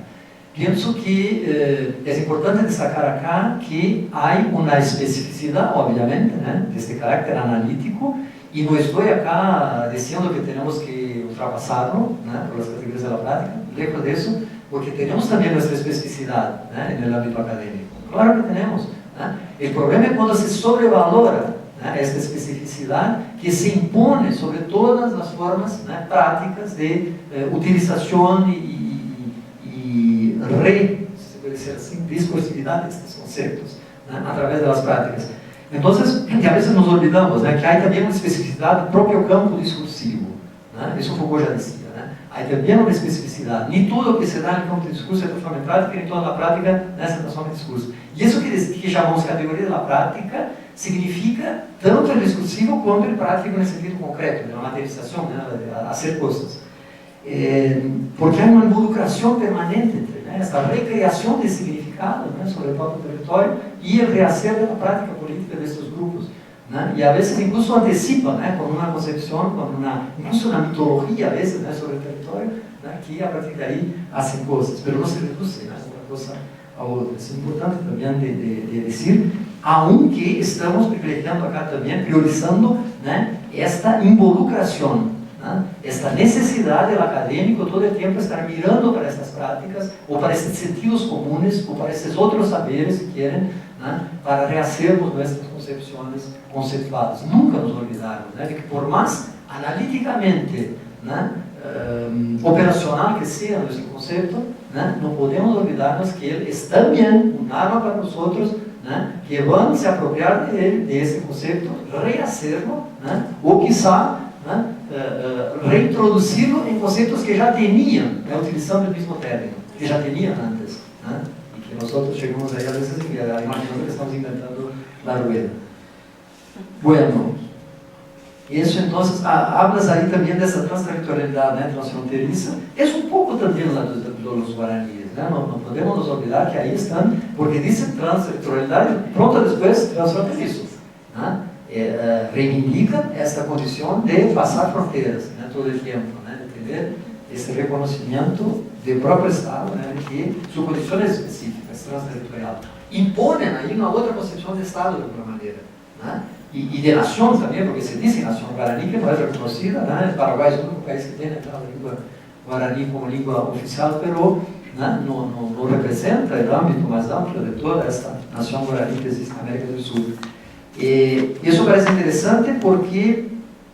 Pienso que es importante destacar acá que hay una especificidad, obviamente, ¿no?, de este carácter analítico, y no estoy acá diciendo que tenemos que ultrapasarlo, ¿no?, por las categorías de la práctica, lejos de eso, porque tenemos también nuestra especificidad, ¿no?, en el ámbito académico. Claro que tenemos, ¿no? El problema es cuando se sobrevalora, ¿no?, esta especificidad que se impone sobre todas las formas, ¿no?, prácticas de utilización y se puede decir así, discursividad de estos conceptos, ¿no?, a través de las prácticas. Entonces, a veces nos olvidamos, ¿no?, que hay también una especificidad del propio campo discursivo, ¿no? Eso Foucault ya decía, ¿no? Hay también una especificidad. Ni todo lo que se da en el campo de discurso es de forma práctica, ni toda la práctica es de forma de discurso. Y eso que llamamos categoría de la práctica significa tanto el discursivo como el práctico en el sentido concreto, de la materialización, ¿no?, de hacer cosas. Porque hay una involucración permanente entre, ¿no?, esta recreación de significado, ¿no?, sobre el propio territorio y el rehacer de la práctica política de estos grupos, ¿no? Y a veces incluso anticipa, ¿no?, con una concepción, incluso una mitología a veces, ¿no?, sobre el territorio, ¿no?, que a partir de ahí hacen cosas, pero no se reduce, ¿no?, de una cosa a otra. Es importante también de decir, aunque estamos privilegiando acá también, priorizando, ¿no?, esta involucración, ¿no?, esta necesidad del académico todo el tiempo estar mirando para estas prácticas, o para estos sentidos comunes, o para estos otros saberes, si quieren, ¿no?, para rehacermos nuestras concepciones conceptuadas. Nunca nos olvidamos, ¿no?, de que por más analíticamente, ¿no?, operacional que sea nuestro concepto, ¿no?, no podemos olvidarnos que él es también un arma para nosotros, ¿no?, que van a se apropiar de ese concepto, rehacerlo, ¿no?, o quizá, ¿no?, reintroducirlo en conceptos que ya tenían, ¿no?, utilizando el mismo término, que ya tenían antes, ¿no?, y que nosotros llegamos ahí a veces imaginando que estamos inventando la rueda. Bueno, eso entonces, hablas ahí también de esa transterritorialidad, ¿no?, transfronteriza, es un poco también la de los guaraníes, ¿no? No podemos nos olvidar que ahí están, porque dicen transterritorialidad y pronto después transfronterizos, ¿no? Reivindican esta condición de pasar fronteras, ¿no?, todo el tiempo, ¿no?, de tener ese reconocimiento del propio Estado, ¿no?, de que su condición es específica, es transterritorial. Imponen ahí una otra concepción de Estado de alguna manera, ¿no?, y de nación también, porque se dice nación guaraní, que no es reconocida, ¿no?, el Paraguay es el único país que tiene la lengua guaraní como lengua oficial, pero no representa el ámbito más amplio de toda esta nación guaraní que existe en América del Sur. Eso parece interesante porque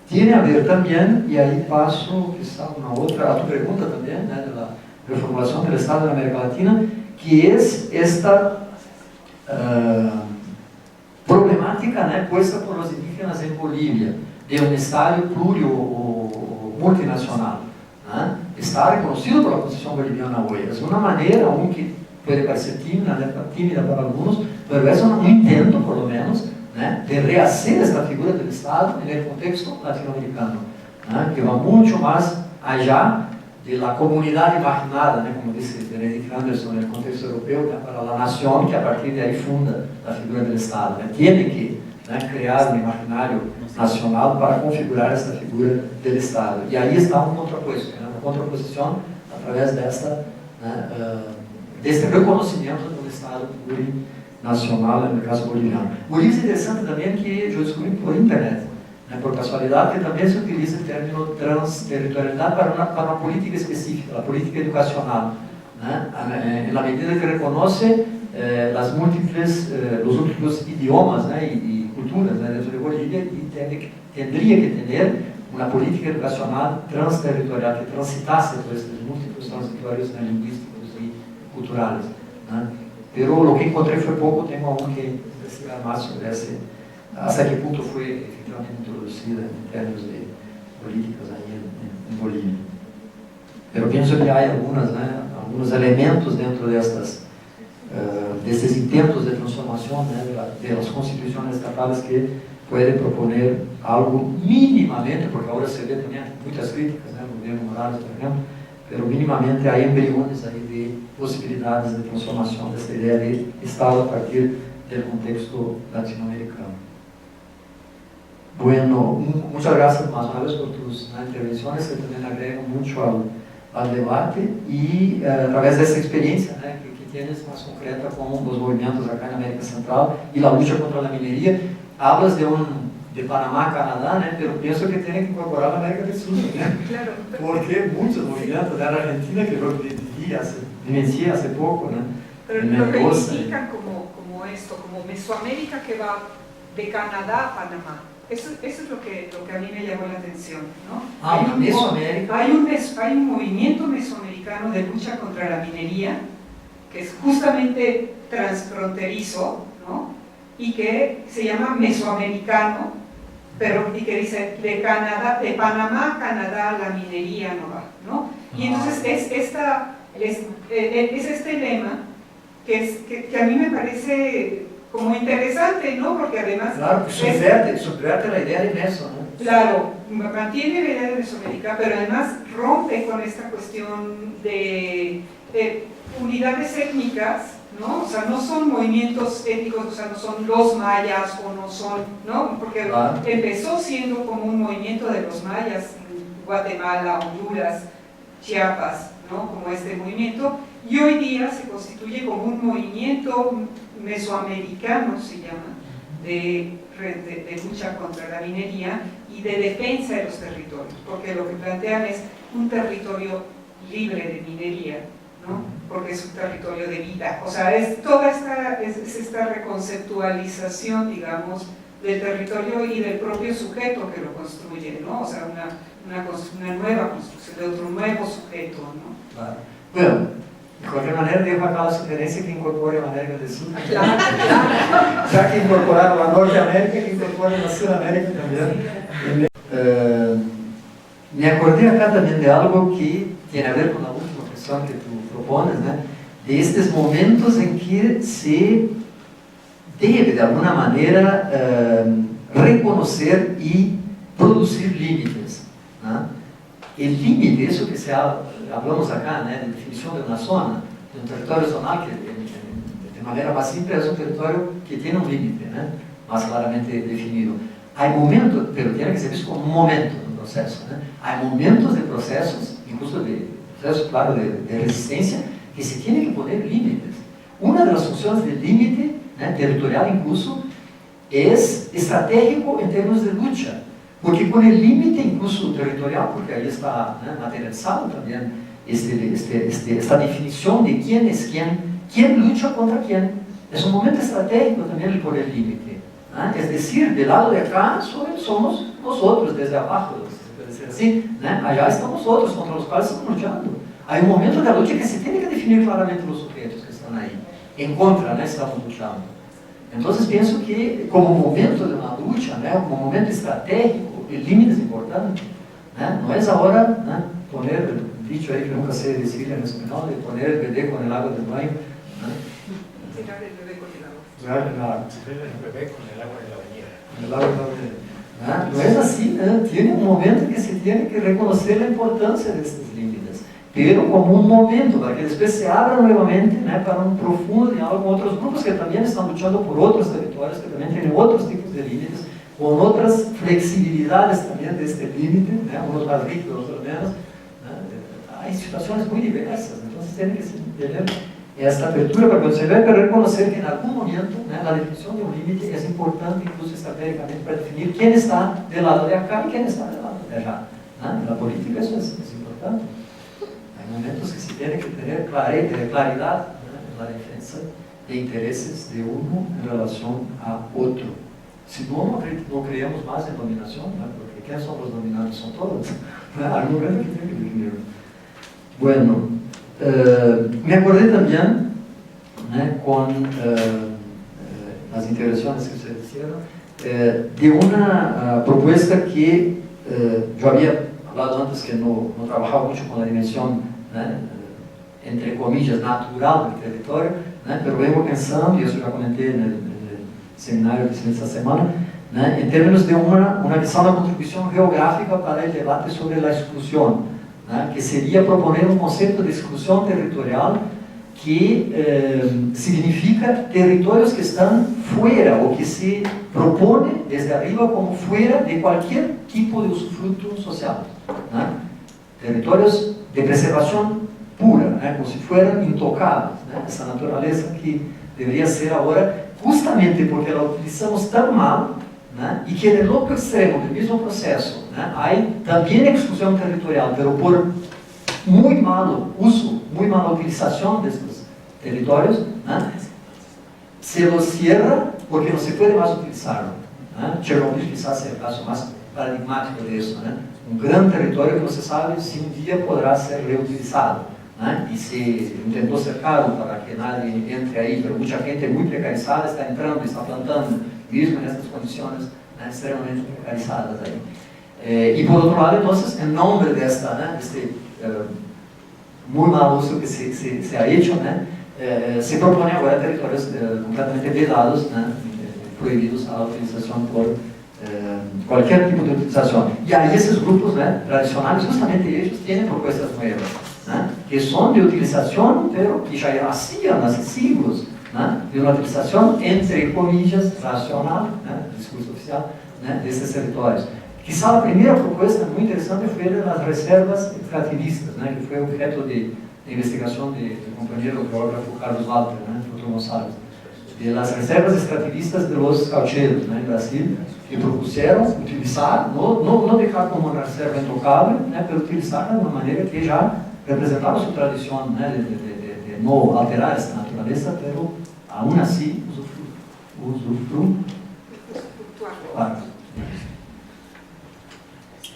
tiene a ver también, y ahí paso quizá a tu pregunta también, ¿no?, de la reformulación del Estado en América Latina, que es esta problemática, ¿no?, puesta por los indígenas en Bolivia, de un Estado plurio o multinacional, ¿no?, está reconocido por la Constitución boliviana hoy. Es una manera, aunque puede parecer tímida para algunos, pero es un intento, por lo menos, ¿no?, de rehacer esta figura del Estado en el contexto latinoamericano, ¿no?, que va mucho más allá de la comunidad imaginada, ¿no?, como dice Benedict Anderson, en el contexto europeo, para la nación que a partir de ahí funda la figura del Estado, ¿no? Tiene que, ¿no?, crear un imaginario nacional para configurar esta figura del Estado. Y ahí está un contrapuesto, ¿no?, una contraposición a través de este reconocimiento de un Estado nacional en el caso boliviano. Bolivia es interesante también que yo descubrí por internet, por casualidad, que también se utiliza el término transterritorialidad para una política específica, la política educacional, en la medida que reconoce los múltiples idiomas y culturas dentro de Bolivia, y tendría que tener una política educacional transterritorial que transitase por estos múltiples transitorios lingüísticos y culturales. Pero lo que encontré fue poco, tengo aún que investigar más sobre hasta qué punto fue efectivamente introducida en términos de políticas ahí en Bolivia. Pero pienso que hay algunos elementos dentro de estos intentos de transformación de las constituciones estatales que pueden proponer algo mínimamente, porque ahora se ve también muchas críticas, el gobierno Morales, por ejemplo, pero mínimamente hay embriones ahí de posibilidades de transformación de esta idea de Estado a partir del contexto latinoamericano. Bueno, muchas gracias más una vez por tus intervenciones, que también agregan mucho al debate, y a través de esa experiencia que tienes más concreta con los movimientos acá en América Central y la lucha contra la minería, hablas de Panamá, Canadá, pero pienso que tienen que incorporar la América del Sur, Claro. porque muchos movimientos de la Argentina que yo vivencié hace poco, pero en lo Mendoza. reivindican como esto, como Mesoamérica que va de Canadá a Panamá. Eso es lo que a mí me llamó la atención, ¿no? Mesoamérica. Hay un movimiento mesoamericano de lucha contra la minería, que es justamente transfronterizo, ¿no? Y que se llama mesoamericano, y que dice de Panamá a Canadá la minería no va, ¿no? Y entonces es este lema que a mí me parece como interesante, ¿no? Porque además... Claro, subvierte la idea de Meso, ¿no? Claro, mantiene la idea de Mesoamérica, pero además rompe con esta cuestión de unidades étnicas, ¿no? O sea, no son movimientos étnicos, o sea, no son los mayas o no son, ¿no? Porque empezó siendo como un movimiento de los mayas en Guatemala, Honduras, Chiapas, ¿no? Como este movimiento, y hoy día se constituye como un movimiento mesoamericano, se llama, de lucha contra la minería y de defensa de los territorios, porque lo que plantean es un territorio libre de minería, ¿no? Porque es un territorio de vida, o sea, es toda esta reconceptualización, digamos, del territorio y del propio sujeto que lo construye, ¿no? O sea, una nueva construcción de otro nuevo sujeto, ¿no? Claro. Bueno, de cualquier manera dejo acá la sugerencia que incorpore a América del Sur. Claro. Ya que incorporaron a Norteamérica, que incorporen a Sudamérica también. Me acordé acá también de algo que tiene a ver con la última cuestión que tú propones, ¿no? De estos momentos en que se debe de alguna manera reconocer y producir límites, ¿no? El límite, eso que hablamos acá, ¿no? De definición de una zona, de un territorio zonal, que de manera más simple es un territorio que tiene un límite, ¿no? Más claramente definido. Hay momentos, pero tiene que ser visto como un momento del proceso, ¿no? Hay momentos de procesos, incluso de procesos, claro, de resistencia, que se tienen que poner límites. Una de las funciones del límite, ¿no? Territorial incluso, es estratégico en términos de lucha, porque con el límite incluso territorial, porque ahí está, ¿no? Materializado también esta definición de quién es quién lucha contra quién. Es un momento estratégico también el poner límite, ¿no? Es decir, del lado de acá somos nosotros, desde abajo, se puede decir así, ¿no? Allá están nosotros contra los cuales estamos luchando. Hay un momento de la lucha que se tiene que definir claramente los sujetos que están ahí, en contra, ¿no? Estamos luchando. Entonces pienso que como momento de una lucha, ¿no? Como momento estratégico, el límite es importante, ¿no? No es ahora, ¿no? Poner el dicho ahí que nunca sé decir en español, de poner el bebé con el agua del baño, ¿no? Tirar el bebé con el agua. Tirar el agua. El bebé con el agua de la bañera. Con el agua de la bañera. ¿No? No es así, ¿no? Tiene un momento que se tiene que reconocer la importancia de estos límites, pero como un momento para que después se abra nuevamente, ¿no? Para un profundo diálogo con otros grupos que también están luchando por otros territorios, que también tienen otros tipos de límites, con otras flexibilidades también de este límite, ¿no? Unos más rígidos, otros menos, ¿no? Hay situaciones muy diversas, entonces tiene que tener esta apertura para conceder, pero reconocer que en algún momento, né, la definición de un límite es importante incluso estratégicamente para definir quién está del lado de acá y quién está del lado de allá. ¿No? En la política eso es importante. Hay momentos que se tiene que tener claridad, ¿no?, en la defensa de intereses de uno en relación a otro. Si no, no creemos más en dominación, ¿no?, porque ¿quiénes son los dominantes? Son todos. ¿No? Hay un momento que tiene que definirlo. Bueno, me acordé también, ¿no?, con las intervenciones que ustedes hicieron, de una propuesta que yo había hablado antes, que no trabajaba mucho con la dimensión, ¿no?, entre comillas, natural del territorio, ¿no?, pero vengo pensando, y eso ya comenté en el seminario de esta semana, ¿no?, en términos de una visión, una contribución geográfica para el debate sobre la exclusión, ¿no?, que sería proponer un concepto de exclusión territorial que significa territorios que están fuera o que se propone desde arriba como fuera de cualquier tipo de usufructo social, ¿no?, territorios de preservación pura, ¿no?, como si fueran intocables, ¿no?, esa naturaleza que debería ser ahora, justamente porque la utilizamos tan mal, ¿no?, y que en el otro extremo del mismo proceso, ¿no?, hay también exclusión territorial, pero por muy malo uso, muy mala utilización de estos territorios, ¿no?, se los cierra porque no se puede más utilizarlo, ¿no? Chernobyl quizás sea el caso más paradigmático de eso, ¿no?, un gran territorio que no se sabe si un día podrá ser reutilizado, ¿no?, y se intentó cercarlo para que nadie entre ahí, pero mucha gente muy precarizada está entrando y está plantando, mismo en estas condiciones, ¿no?, extremadamente precarizadas ahí. Y por otro lado, entonces, en nombre de este muy mal uso que se ha hecho, ¿no?, se propone ahora territorios completamente vedados, ¿no?, prohibidos a la utilización por cualquier tipo de utilización. Y ahí esos grupos, ¿no?, tradicionales, justamente ellos tienen propuestas nuevas, ¿no?, que son de utilización, pero que ya hacían hace siglos, ¿no?, de una utilización, entre comillas, racional, ¿no?, el discurso oficial, ¿no?, de estos territorios. Quizá la primera propuesta muy interesante fue de las reservas extractivistas, ¿no?, que fue objeto de investigación del compañero geógrafo Carlos Walter, ¿no?, en Futuro González, de las reservas extractivistas de los caucheros, ¿no?, en Brasil, que propusieron utilizar, no dejar como una reserva intocable, ¿no?, pero utilizarla de una manera que ya representaba su tradición, ¿no?, de no alterar esta naturaleza, pero aún así usufructuar.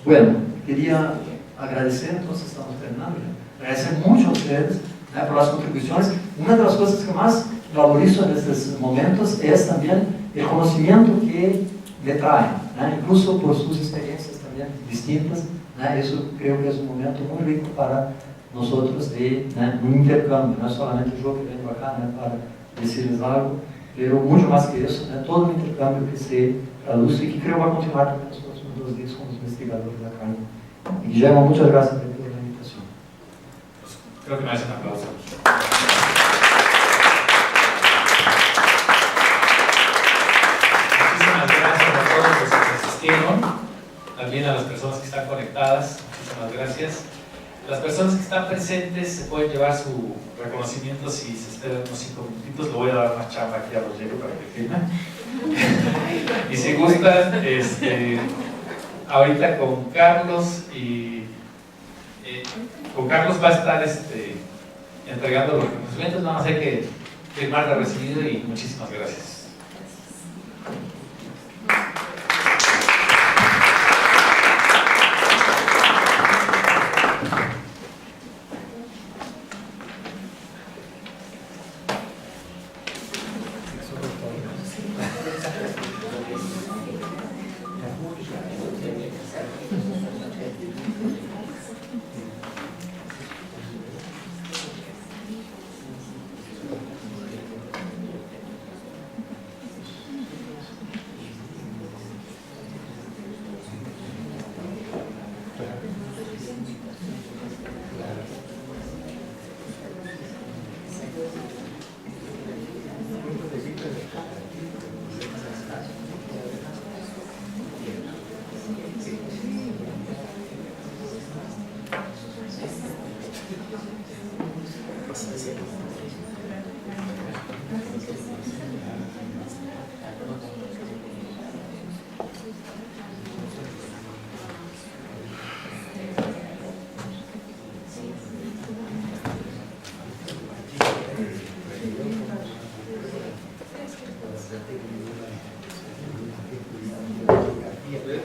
Bueno, quería agradecer, entonces estamos terminando, agradecer mucho a ustedes, ¿no?, por las contribuciones. Una de las cosas que más valorizo en estos momentos es también el conocimiento que le traen, ¿no?, incluso por sus experiencias también distintas, ¿no?, eso creo que es un momento muy rico para nosotros de, ¿no?, un intercambio, no es solamente yo que vengo acá, ¿no?, para decirles algo, pero mucho más que eso, ¿no?, todo un intercambio que se traduce y que creo va a continuar también los próximos 2 días con los investigadores acá. Y Guillermo, muchas gracias por la invitación. Creo que me hace un aplauso. Muchísimas gracias a todos los que asistieron, también a las personas que están conectadas, muchísimas gracias. Las personas que están presentes se pueden llevar su reconocimiento si se esperan unos 5 minutitos. Le voy a dar una chapa aquí a Rogelio para que firme. Y si gustan, ahorita con Carlos va a estar entregando los reconocimientos. Nada más hay que firmar de recibido y muchísimas gracias.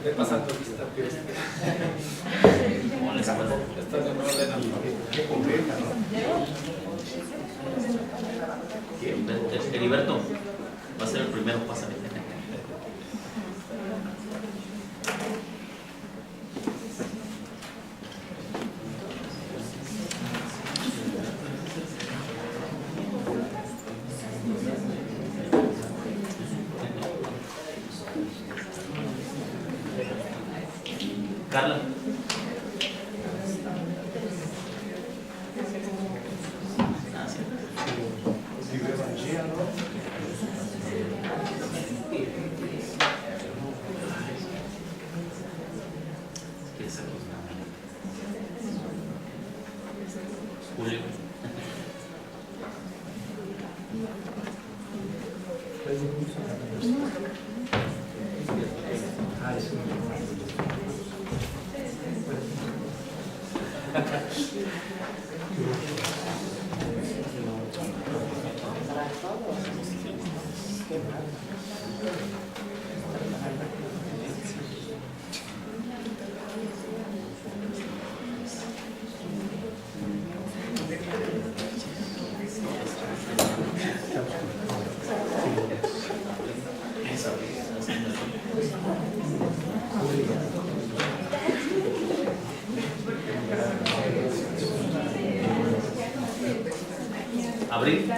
Ve pasando lista. Estás en orden. Heriberto, va a ser el primero, pásale. Carla. Julio. Abril.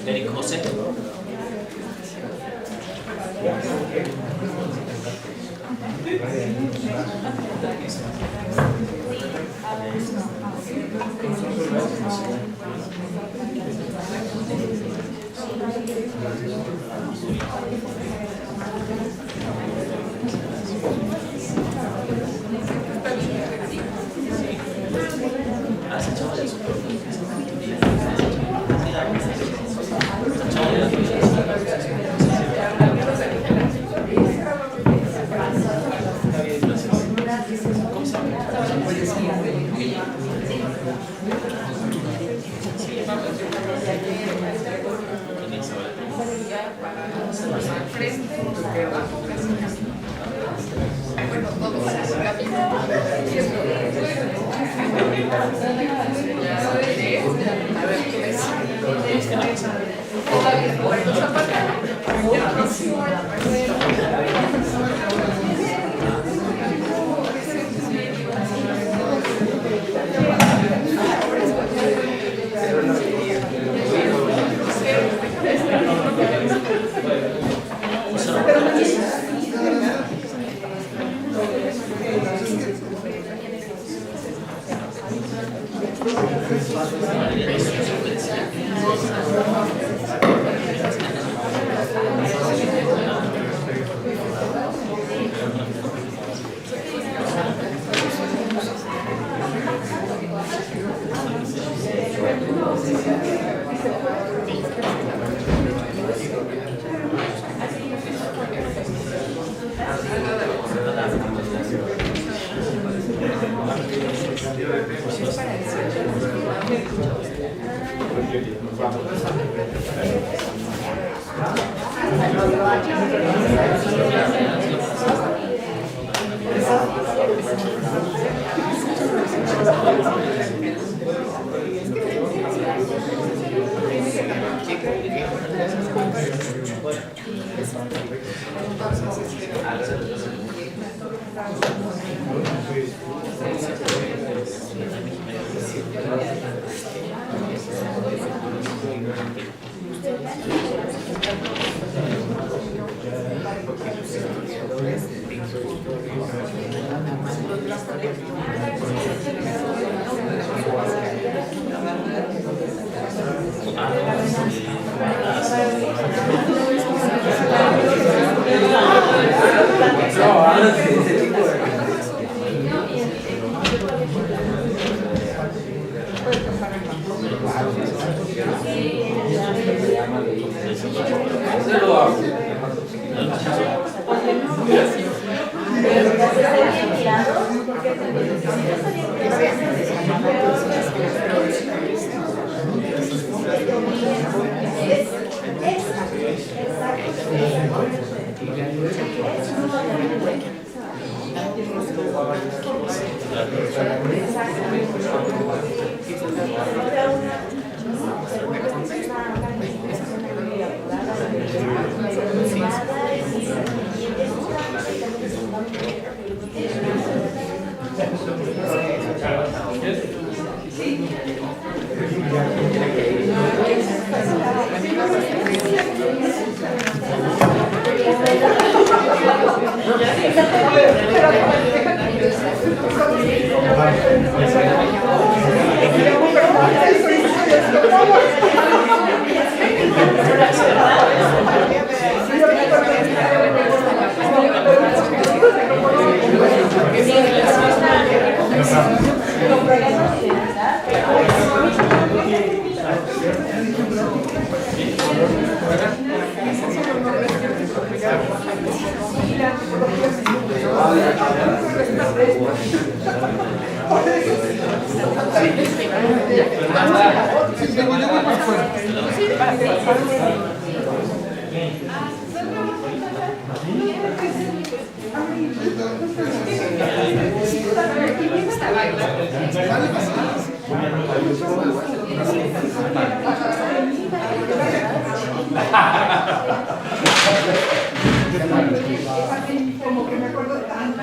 Eric José. Como que me acuerdo tanto.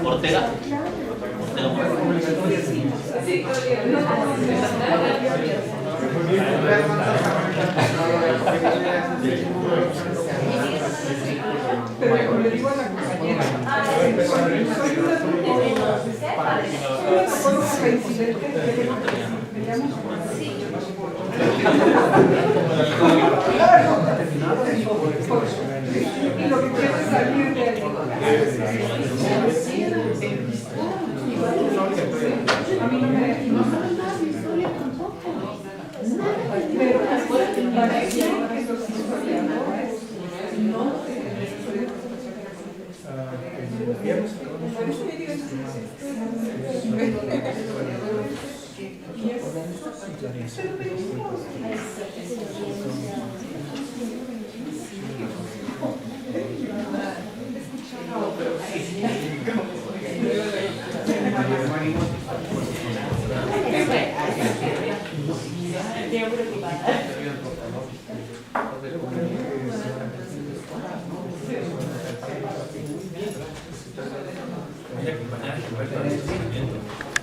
Ortega. Pero le digo a la compañera, soy una y lo que quiero es salir de ahí. A mí no me... Pero parecía que los historiadores no... Hay que acompañar el conocimiento.